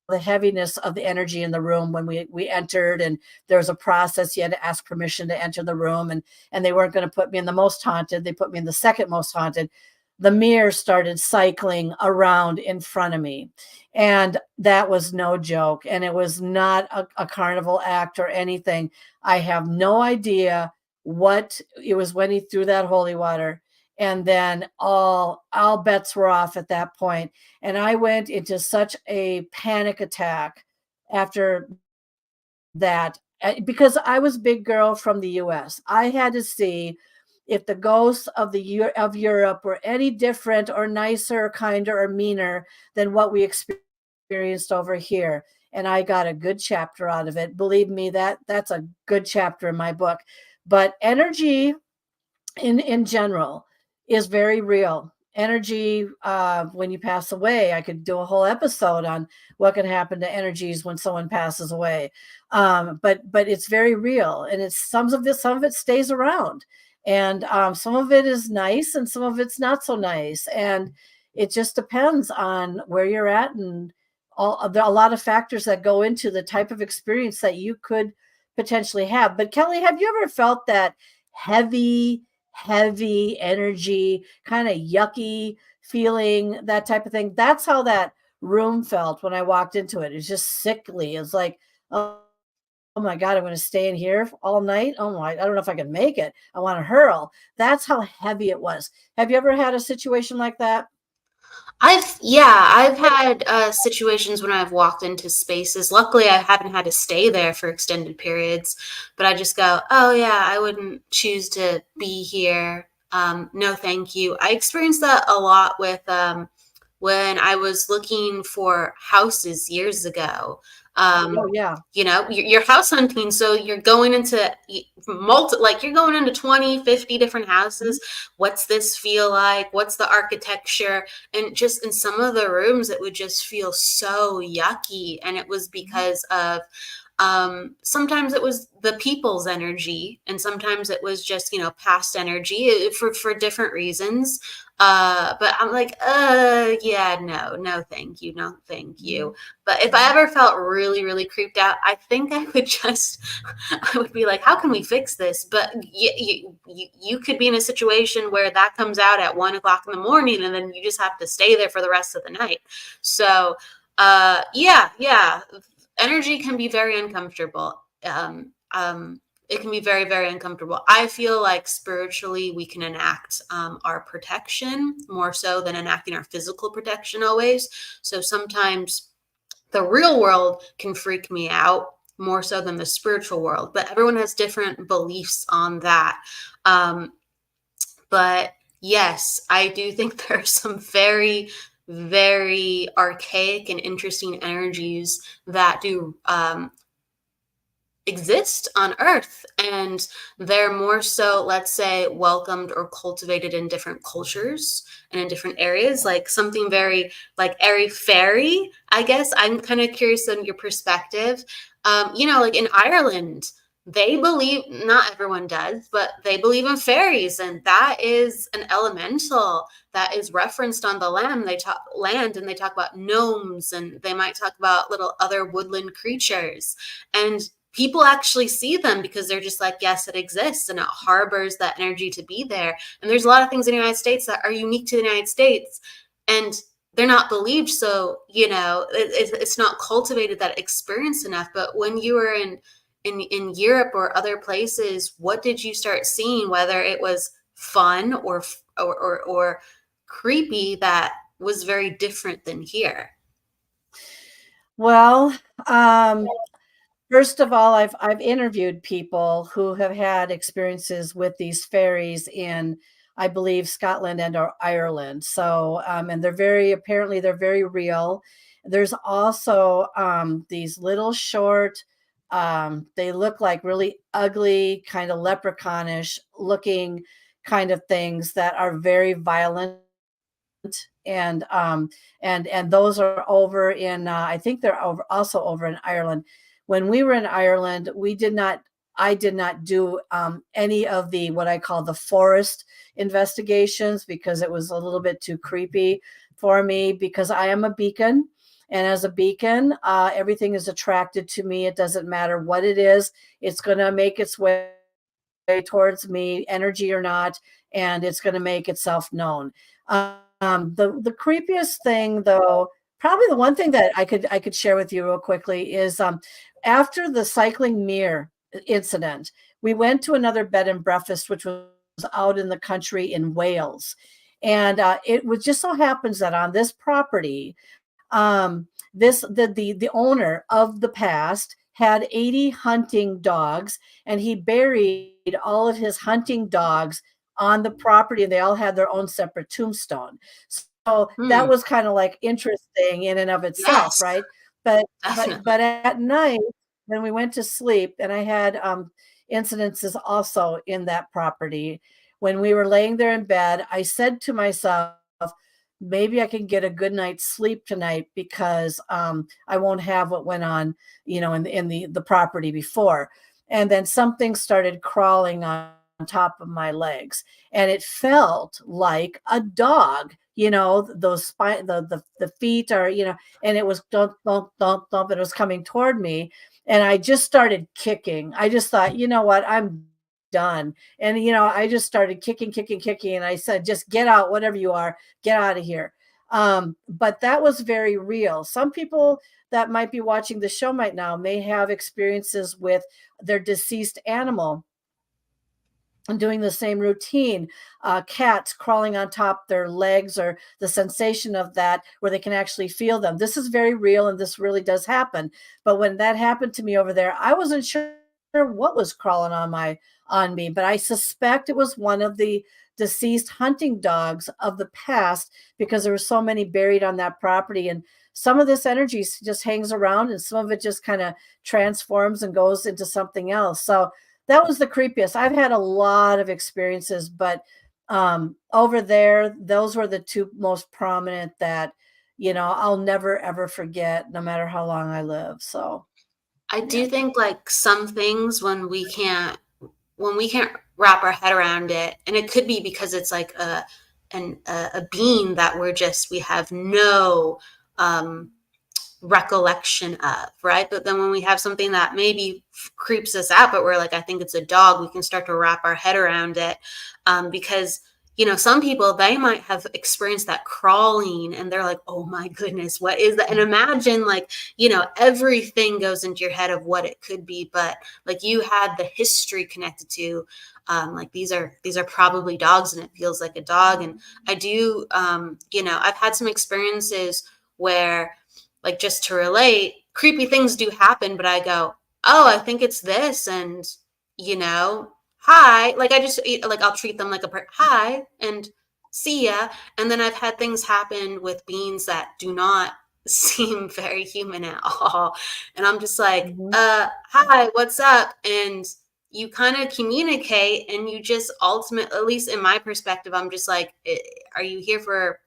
the heaviness of the energy in the room when we entered, and there was a process. You had to ask permission to enter the room, and they weren't going to put me in the most haunted. They put me in the second most haunted. The mirror started cycling around in front of me, and that was no joke. And it was not a carnival act or anything. I have no idea what it was when he threw that holy water. And then all bets were off at that point. And I went into such a panic attack after that because I was big girl from the US. I had to see if the ghosts of Europe were any different or nicer or kinder or meaner than what we experienced over here. And I got a good chapter out of it. Believe me, that's a good chapter in my book. But energy in general is very real. Energy, when you pass away, I could do a whole episode on what can happen to energies when someone passes away. But it's very real, and it's some of it stays around, and some of it is nice, and some of it's not so nice, and it just depends on where you're at, and there are a lot of factors that go into the type of experience that you could potentially have. But Kelly, have you ever felt that heavy energy, kind of yucky feeling, that type of thing? That's how that room felt when I walked into it. It's just sickly. It's like, oh my God, I'm going to stay in here all night. Oh my, I don't know if I can make it. I want to hurl. That's how heavy it was. Have you ever had a situation like that? I've had situations when I've walked into spaces. Luckily, I haven't had to stay there for extended periods, but I just go, oh yeah, I wouldn't choose to be here. No, thank you. I experienced that a lot with when I was looking for houses years ago. Oh yeah. You're house hunting, so you're going into you're going into 20, 50 different houses. What's this feel like? What's the architecture? And just in some of the rooms, it would just feel so yucky. And it was because of sometimes it was the people's energy, and sometimes it was just, past energy for different reasons. But I'm like, yeah, no, thank you. No, thank you. But if I ever felt really, really creeped out, I think I would be like, how can we fix this? But you could be in a situation where that comes out at 1:00 in the morning, and then you just have to stay there for the rest of the night. So, yeah. Energy can be very uncomfortable. It can be very, very uncomfortable. I feel like spiritually we can enact our protection more so than enacting our physical protection always. So sometimes the real world can freak me out more so than the spiritual world, but everyone has different beliefs on that. But yes, I do think there are some very, very archaic and interesting energies that do exist on Earth, and they're more so, let's say, welcomed or cultivated in different cultures and in different areas, like something very like airy fairy. I guess I'm kind of curious on your perspective. Like in Ireland, they believe, not everyone does, but they believe in fairies, and that is an elemental that is referenced on the land. They talk about gnomes, and they might talk about little other woodland creatures, and people actually see them because they're just like, yes, it exists, and it harbors that energy to be there. And there's a lot of things in the United States that are unique to the United States, and they're not believed. So, it's not cultivated that experience enough. But when you were in Europe or other places, what did you start seeing, whether it was fun or creepy, that was very different than here? Well, um, first of all, I've interviewed people who have had experiences with these fairies in, I believe, Scotland and or Ireland. So, and apparently they're very real. There's also these little short, they look like really ugly, kind of leprechaunish looking kind of things that are very violent, and those are over in I think they're also over in Ireland. When we were in Ireland, we did not I did not do any of the what I call the forest investigations, because it was a little bit too creepy for me, because I am a beacon. And as a beacon, everything is attracted to me. It doesn't matter what it is. It's going to make its way towards me, energy or not, and it's going to make itself known. The creepiest thing, though, probably the one thing that I could share with you real quickly is after the cycling mirror incident, we went to another bed and breakfast, which was out in the country in Wales, and it was just so happens that on this property, the owner of the past had 80 hunting dogs, and he buried all of his hunting dogs on the property, and they all had their own separate tombstone. So that Hmm. was kind of like interesting in and of itself, Yes, right? But definitely. at night when we went to sleep, and I had incidences also in that property. When we were laying there in bed, I said to myself, maybe I can get a good night's sleep tonight, because I won't have what went on, in the property before. And then something started crawling on top of my legs, and it felt like a dog. Those spine, the feet are, and it was thump, thump, thump, thump, and it was coming toward me. And I just started kicking. I just thought, you know what, I'm done. And I just started kicking, kicking, kicking, and I said, just get out, whatever you are, get out of here. But that was very real. Some people that might be watching the show right now may have experiences with their deceased animal and doing the same routine. Cats crawling on top their legs, or the sensation of that, where they can actually feel them. This is very real, and this really does happen. But when that happened to me over there, I wasn't sure what was crawling on me, but I suspect it was one of the deceased hunting dogs of the past, because there were so many buried on that property. And some of this energy just hangs around, and some of it just kind of transforms and goes into something else. So that was the creepiest. I've had a lot of experiences, but over there, those were the two most prominent that, I'll never ever forget, no matter how long I live. So, I yeah. do think, like, some things, when we can't wrap our head around it, and it could be because it's like a being that we have no um recollection of, right? But then when we have something that maybe creeps us out, but we're like, I think it's a dog, we can start to wrap our head around it. Because, some people, they might have experienced that crawling and they're like, oh my goodness, what is that? And imagine, like, everything goes into your head of what it could be. But like, you had the history connected to, like, these are probably dogs, and it feels like a dog. And I do, I've had some experiences where, like, just to relate, creepy things do happen, but I go, oh, I think it's this. And, hi. Like, I'll treat them like hi and see ya. And then I've had things happen with beings that do not seem very human at all. And I'm just like, Mhm. hi, what's up? And you kind of communicate, and you just ultimately, at least in my perspective, I'm just like, are you here for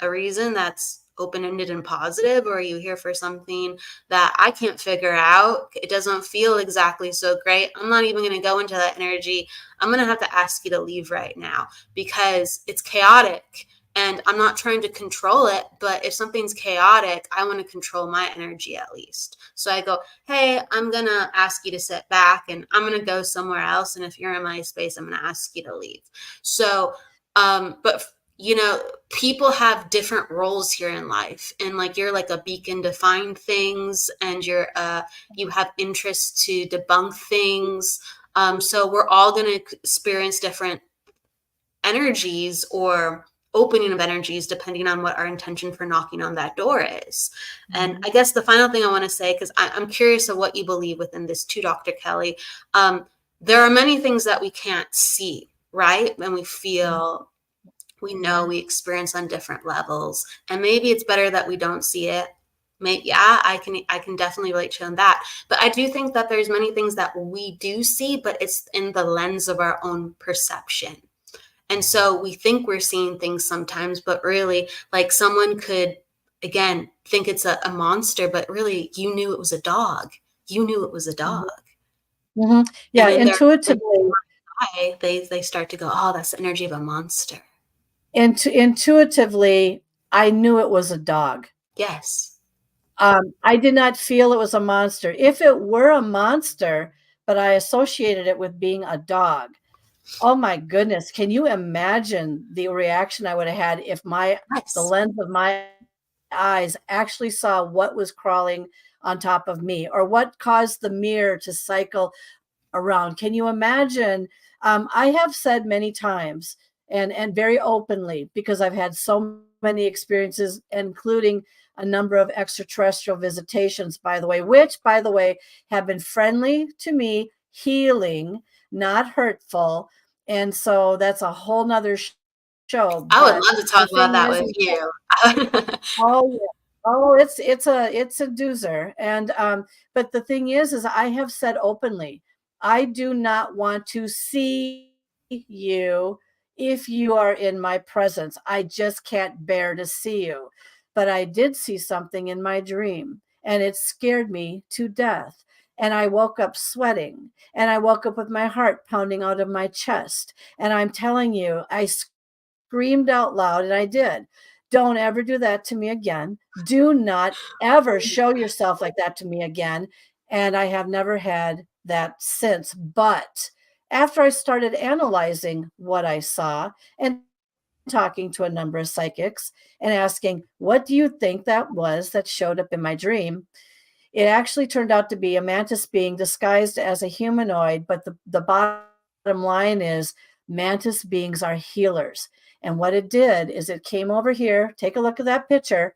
a reason that's open-ended and positive, or are you here for something that I can't figure out? It doesn't feel exactly so great. I'm not even going to go into that energy. I'm going to have to ask you to leave right now, because it's chaotic, and I'm not trying to control it. But if something's chaotic, I want to control my energy at least. So I go, hey, I'm going to ask you to sit back, and I'm going to go somewhere else. And if you're in my space, I'm going to ask you to leave. So but people have different roles here in life, and like you're like a beacon to find things, and you have interest to debunk things. So we're all going to experience different energies or opening of energies depending on what our intention for knocking on that door is. And I guess the final thing I want to say, because I'm curious of what you believe within this too, Dr. Kelly. There are many things that we can't see, right? And we feel, we know, we experience on different levels, and maybe it's better that we don't see it. Maybe, yeah, I can definitely relate to you on that. But I do think that there's many things that we do see, but it's in the lens of our own perception. And so we think we're seeing things sometimes, but really, like, someone could, again, think it's a monster, but really you knew it was a dog. You knew it was a dog. Mm-hmm. Yeah, And intuitively. they start to go, oh, that's the energy of a monster. Intuitively, I knew it was a dog. Yes. I did not feel it was a monster. If it were a monster, but I associated it with being a dog, oh my goodness, can you imagine the reaction I would have had if the lens of my eyes actually saw what was crawling on top of me, or what caused the mirror to cycle around? Can you imagine? I have said many times, and very openly, because I've had so many experiences, including a number of extraterrestrial visitations, by the way, which, by the way, have been friendly to me, healing, not hurtful. And so that's a whole nother show. I would But love to talk the about thing that is, with you. oh yeah. Oh, it's a doozer. And but the thing is I have said openly, I do not want to see you if you are in my presence. I just can't bear to see you. But I did see something in my dream, and it scared me to death. And I woke up sweating, and I woke up with my heart pounding out of my chest. And I'm telling you, I screamed out loud, and I did. Don't ever do that to me again. Do not ever show yourself like that to me again. And I have never had that since. But after I started analyzing what I saw and talking to a number of psychics and asking, what do you think that was that showed up in my dream? It actually turned out to be a mantis being disguised as a humanoid. But the bottom line is, mantis beings are healers. And what it did is it came over here. Take a look at that picture.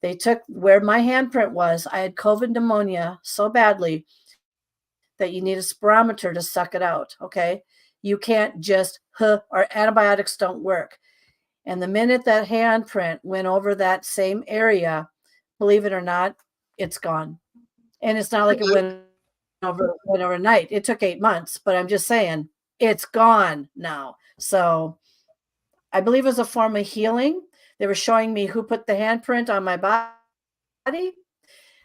They took where my handprint was. I had COVID pneumonia so badly that you need a spirometer to suck it out. Okay. You can't just, or antibiotics don't work. And the minute that handprint went over that same area, believe it or not, it's gone. And it's not like it went overnight. It took 8 months, but I'm just saying it's gone now. So I believe it was a form of healing. They were showing me who put the handprint on my body.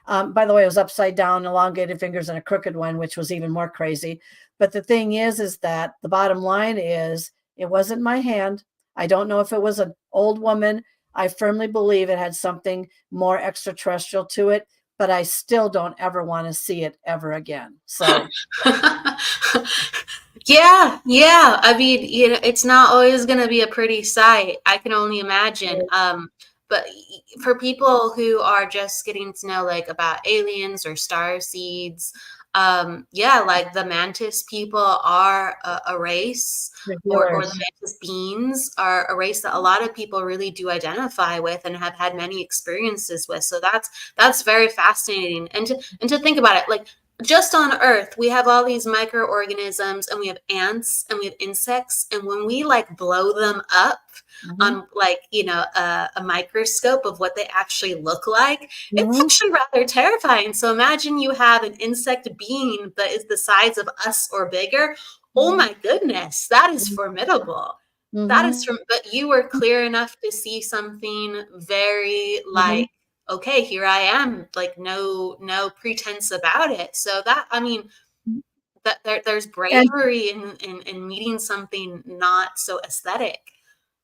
By the way, it was upside down, elongated fingers, and a crooked one, which was even more crazy. But the thing is that the bottom line is, it wasn't my hand. I don't know if it was an old woman. I firmly believe it had something more extraterrestrial to it, but I still don't ever want to see it ever again. So yeah. I mean, it's not always going to be a pretty sight. I can only imagine. But for people who are just getting to know, like, about aliens or star seeds, like the mantis people are a race, or the mantis beings are a race that a lot of people really do identify with and have had many experiences with. So that's very fascinating. And to think about it, like, just on Earth, we have all these microorganisms, and we have ants, and we have insects, and when we like blow them up on, like, a microscope of what they actually look like, it's actually rather terrifying. So imagine you have an insect being that is the size of us or bigger. Oh my goodness, that is formidable. That is but you were clear enough to see something very, like, okay, here I am, like, no pretense about it. So that, I mean, that there's bravery in meeting something not so aesthetic.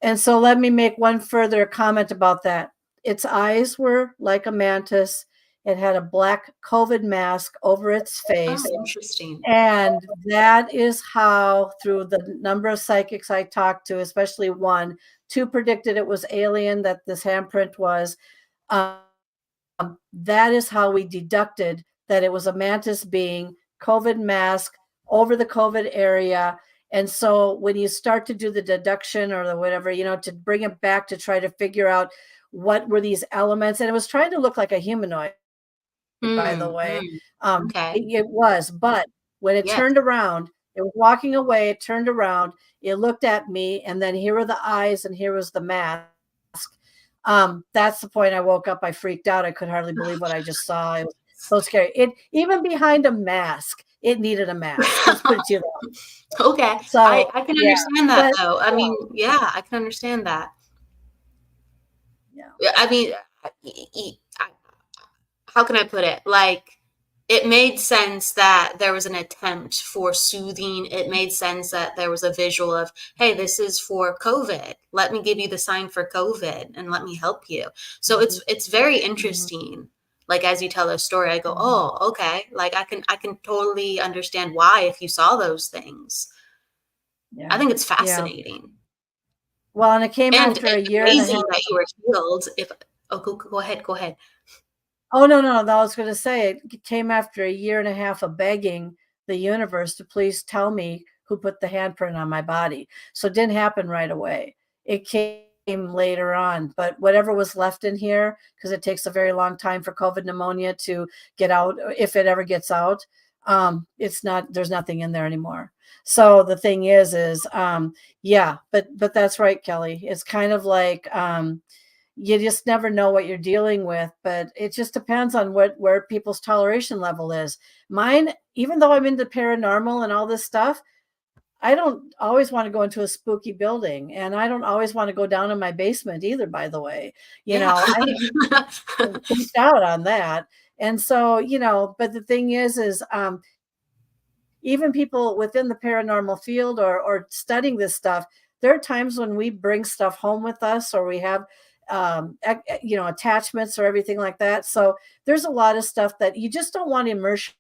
And so let me make one further comment about that. Its eyes were like a mantis. It had a black COVID mask over its face. Oh, interesting. And that is how, through the number of psychics I talked to, especially one, two predicted it was alien, that this handprint was. That is how we deducted that it was a mantis being, COVID mask over the COVID area. And so when you start to do the deduction or the whatever, to bring it back to try to figure out what were these elements, and it was trying to look like a humanoid, by the way. Okay. It was, but when it Yes. turned around, it was walking away, it turned around, it looked at me, and then here were the eyes and here was the mask. That's the point I woke up. I freaked out. I could hardly believe what I just saw. It was so scary. Even behind a mask, it needed a mask. Let's put it to you that. Okay. So I can yeah, understand that, but, though. I mean, yeah, I can understand that. yeah. I mean, how can I put it? Like, it made sense that there was an attempt for soothing. It made sense that there was a visual of, hey, this is for COVID. Let me give you the sign for COVID and let me help you. So it's very interesting. Like, as you tell a story, I go, oh, okay. Like, I can totally understand why if you saw those things. Yeah. I think it's fascinating. Well, and it came And after a year and a amazing half. that you were healed. Go ahead. Oh, no. I was going to say it came after a year and a half of begging the universe to please tell me who put the handprint on my body. So it didn't happen right away. It came later on, but whatever was left in here, because it takes a very long time for COVID pneumonia to get out, if it ever gets out, there's nothing in there anymore. So the thing is, yeah, but that's right, Kelly. It's kind of like, you just never know what you're dealing with, but it just depends on where people's toleration level is. Mine, even though I'm into paranormal and all this stuff, I don't always want to go into a spooky building, and I don't always want to go down in my basement either, by the way. I'm freaked out on that. And so, but the thing is even people within the paranormal field or studying this stuff, there are times when we bring stuff home with us, or we have attachments or everything like that. So there's a lot of stuff that you just don't want to immerse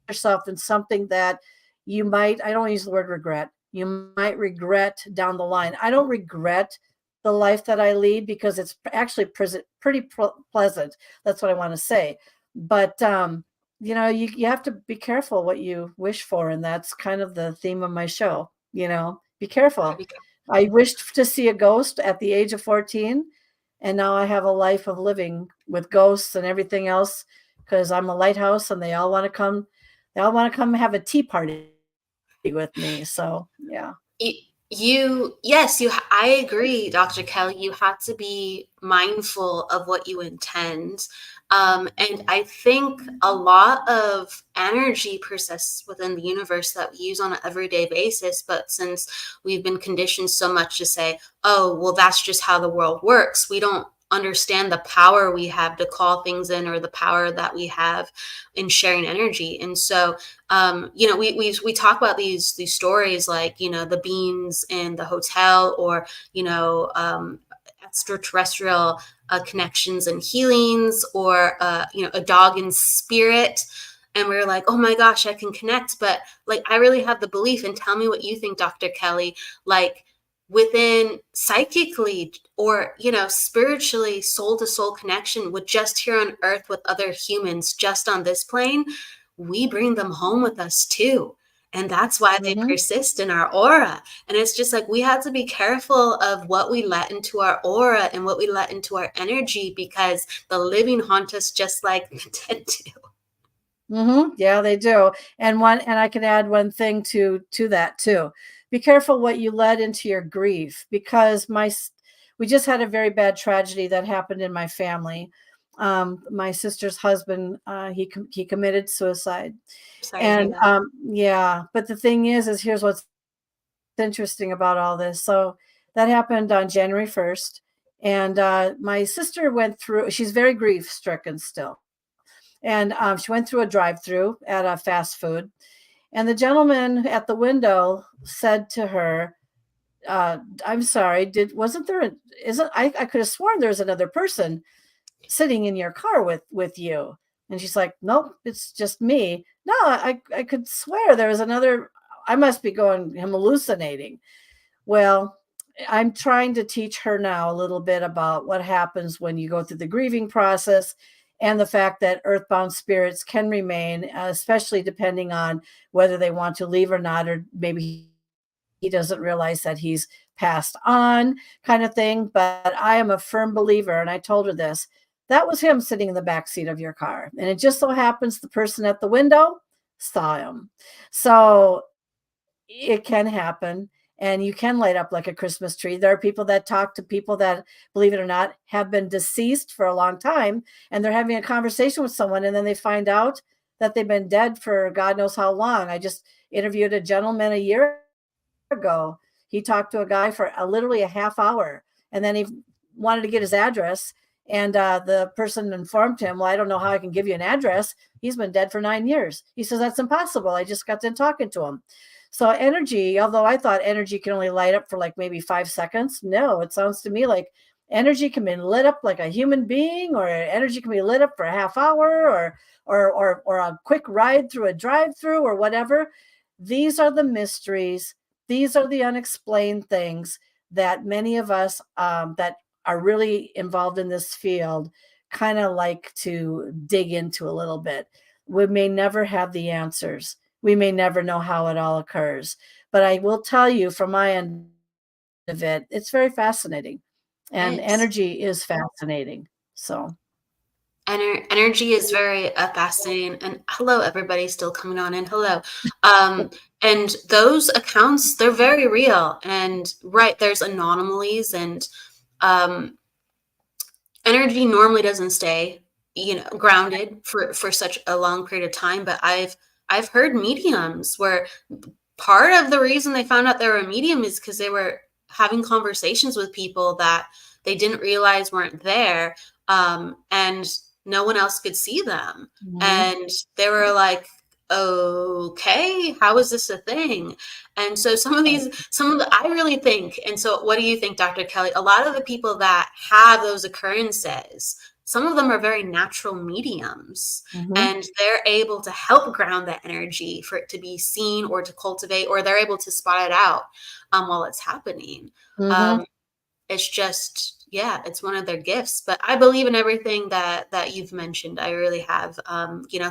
yourself in something that you might, I don't use the word regret, you might regret down the line. I don't regret the life that I lead because it's actually pretty pleasant. That's what I want to say. But, you have to be careful what you wish for. And that's kind of the theme of my show. Be careful. I wished to see a ghost at the age of 14. And now I have a life of living with ghosts and everything else because I'm a lighthouse and they all want to come have a tea party with me. So, yeah. I agree, Dr. Kelly. You have to be mindful of what you intend. And I think a lot of energy persists within the universe that we use on an everyday basis. But since we've been conditioned so much to say, oh, well, that's just how the world works, we don't understand the power we have to call things in, or the power that we have in sharing energy. And so, we talk about these stories like, the beans in the hotel, or, extraterrestrial connections and healings, or, a dog in spirit. And we're like, oh my gosh, I can connect. But like, I really have the belief, and tell me what you think, Dr. Kelly, like, within psychically or, spiritually, soul to soul connection with just here on earth with other humans, just on this plane, we bring them home with us too. And that's why they persist in our aura. And it's just like, we have to be careful of what we let into our aura and what we let into our energy, because the living haunt us just like the dead do. Yeah, they do. And I can add one thing to that too. Be careful what you let into your grief, because we just had a very bad tragedy that happened in my family. My sister's husband, he committed suicide. Sorry And to hear that. yeah, but the thing is here's what's interesting about all this. So that happened on January 1st. And my sister went through, she's very grief stricken still. And she went through a drive-through at a fast food. And the gentleman at the window said to her, I'm sorry, I could have sworn there was another person sitting in your car with you. And she's like, nope, it's just me. No, I could swear there was another. I must be I'm hallucinating. Well, I'm trying to teach her now a little bit about what happens when you go through the grieving process and the fact that earthbound spirits can remain, especially depending on whether they want to leave or not, or maybe he doesn't realize that he's passed on, kind of thing. But I am a firm believer, and I told her this, that was him sitting in the back seat of your car. And it just so happens the person at the window saw him. So it can happen, and you can light up like a Christmas tree. There are people that talk to people that, believe it or not, have been deceased for a long time, and they're having a conversation with someone, and then they find out that they've been dead for God knows how long. I just interviewed a gentleman a year ago. He talked to a guy for literally a half hour, and then he wanted to get his address. And the person informed him, well, I don't know how I can give you an address. He's been dead for 9 years. He says, that's impossible. I just got done talking to him. So energy, although I thought energy can only light up for like maybe 5 seconds, no, it sounds to me like energy can be lit up like a human being, or energy can be lit up for a half hour, or a quick ride through a drive-through or whatever. These are the mysteries. These are the unexplained things that many of us that are really involved in this field kind of like to dig into a little bit. We may never have the answers. We may never know how it all occurs. But I will tell you from my end of it, it's very fascinating. And energy is fascinating. So energy is very fascinating. And hello, everybody still coming on in. Hello. And those accounts, they're very real. And right, there's anomalies, and energy normally doesn't stay, grounded for such a long period of time. But I've heard mediums where part of the reason they found out they were a medium is because they were having conversations with people that they didn't realize weren't there, and no one else could see them. Mm-hmm. And they were like, okay, how is this a thing? And so I really think, and so what do you think, Dr. Kelly? A lot of the people that have those occurrences, some of them are very natural mediums, mm-hmm. and they're able to help ground that energy for it to be seen or to cultivate, or they're able to spot it out while it's happening. Mm-hmm. It's just, it's one of their gifts. But I believe in everything that you've mentioned. I really have,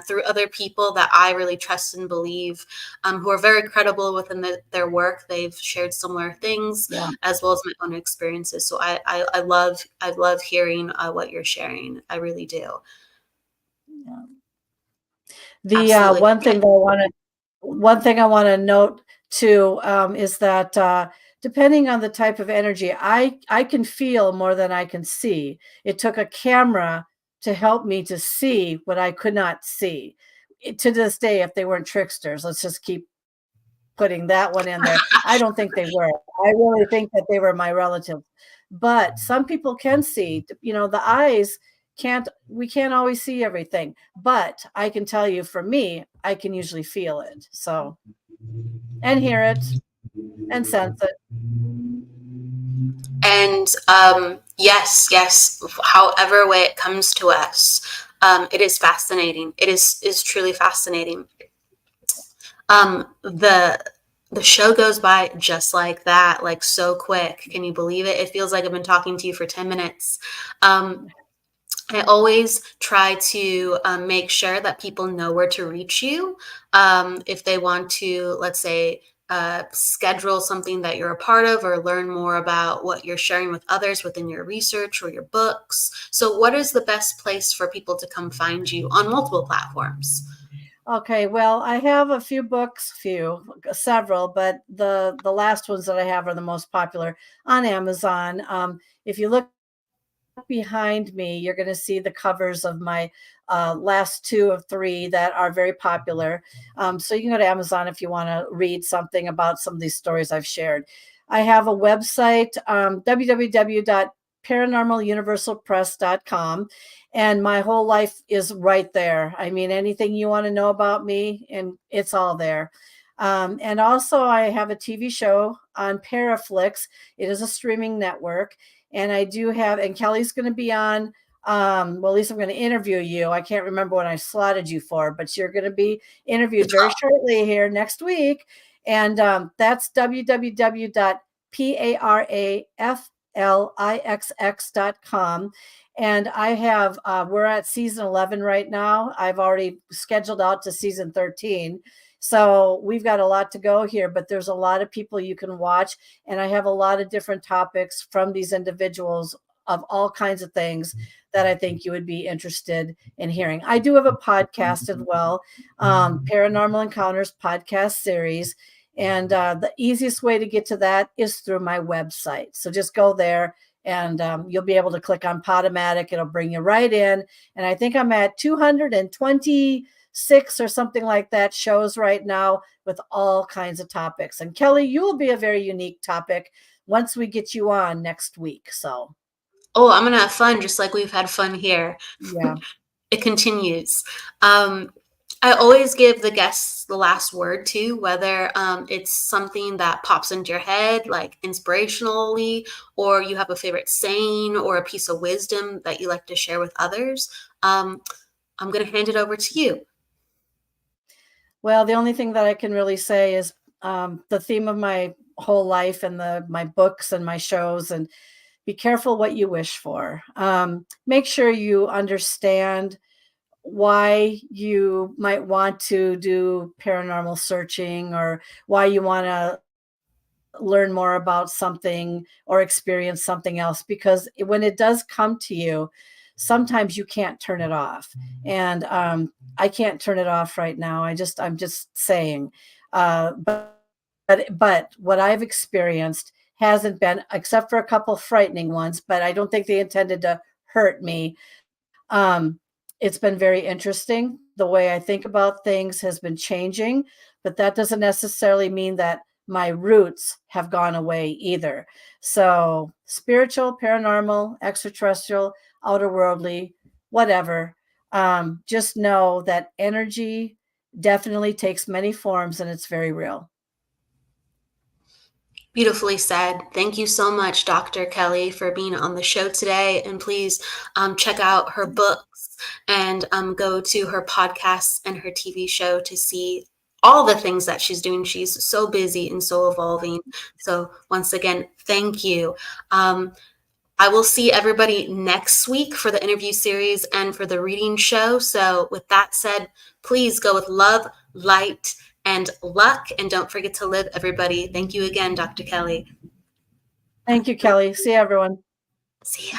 through other people that I really trust and believe, who are very credible within their work. They've shared similar things, as well as my own experiences. So I love hearing what you're sharing. I really do. Yeah. The one thing I want to note too is that depending on the type of energy, I can feel more than I can see. It took a camera to help me to see what I could not see. To this day, if they weren't tricksters, let's just keep putting that one in there. I don't think they were. I really think that they were my relatives. But some people can see, the eyes we can't always see everything. But I can tell you, for me, I can usually feel it. So, and hear it and sense it. And yes, however way it comes to us, it is fascinating. It is truly fascinating. The show goes by just like that, like so quick. Can you believe it? It feels like I've been talking to you for 10 minutes. I always try to make sure that people know where to reach you. If they want to, let's say, schedule something that you're a part of, or learn more about what you're sharing with others within your research or your books. So what is the best place for people to come find you on multiple platforms? Okay, well, I have a few books, several, but the last ones that I have are the most popular on Amazon. If you look behind me, you're going to see the covers of my last 2 of 3 that are very popular. So you can go to Amazon if you want to read something about some of these stories I've shared. I have a website, www.paranormaluniversalpress.com, and my whole life is right there. I mean, anything you want to know about me, and it's all there. And also I have a TV show on PARAFlixx. It is a streaming network. And I do have, and Kelly's going to be on Well, at least I'm going to interview you. I can't remember what I slotted you for, but you're going to be interviewed very shortly here next week. And that's www.paraflixx.com. And I have, we're at season 11 right now. I've already scheduled out to season 13. So we've got a lot to go here, but there's a lot of people you can watch. And I have a lot of different topics from these individuals of all kinds of things that I think you would be interested in hearing. I do have a podcast as well, Paranormal Encounters podcast series. And the easiest way to get to that is through my website. So just go there and you'll be able to click on Podomatic. It'll bring you right in. And I think I'm at 226 or something like that shows right now with all kinds of topics. And Kelly, you will be a very unique topic once we get you on next week. So. Oh, I'm going to have fun just like we've had fun here. Yeah. It continues. I always give the guests the last word too, whether it's something that pops into your head, like inspirationally, or you have a favorite saying or a piece of wisdom that you like to share with others. I'm going to hand it over to you. Well, the only thing that I can really say is the theme of my whole life and my books and my shows, and be careful what you wish for. Make sure you understand why you might want to do paranormal searching, or why you want to learn more about something or experience something else, because when it does come to you, sometimes you can't turn it off. And I can't turn it off right now. I'm just saying, but what I've experienced hasn't been, except for a couple frightening ones, but I don't think they intended to hurt me. It's been very interesting. The way I think about things has been changing, but that doesn't necessarily mean that my roots have gone away either. So spiritual, paranormal, extraterrestrial, outerworldly, whatever. Just know that energy definitely takes many forms, and it's very real. Beautifully said. Thank you so much, Dr. Kelly, for being on the show today. And please check out her books and go to her podcasts and her TV show to see all the things that she's doing. She's so busy and so evolving. So once again, thank you. I will see everybody next week for the interview series and for the reading show. So with that said, please go with love, light, and luck. And don't forget to live, everybody. Thank you again, Dr. Kelly. Thank you, Kelly. See you, everyone. See ya.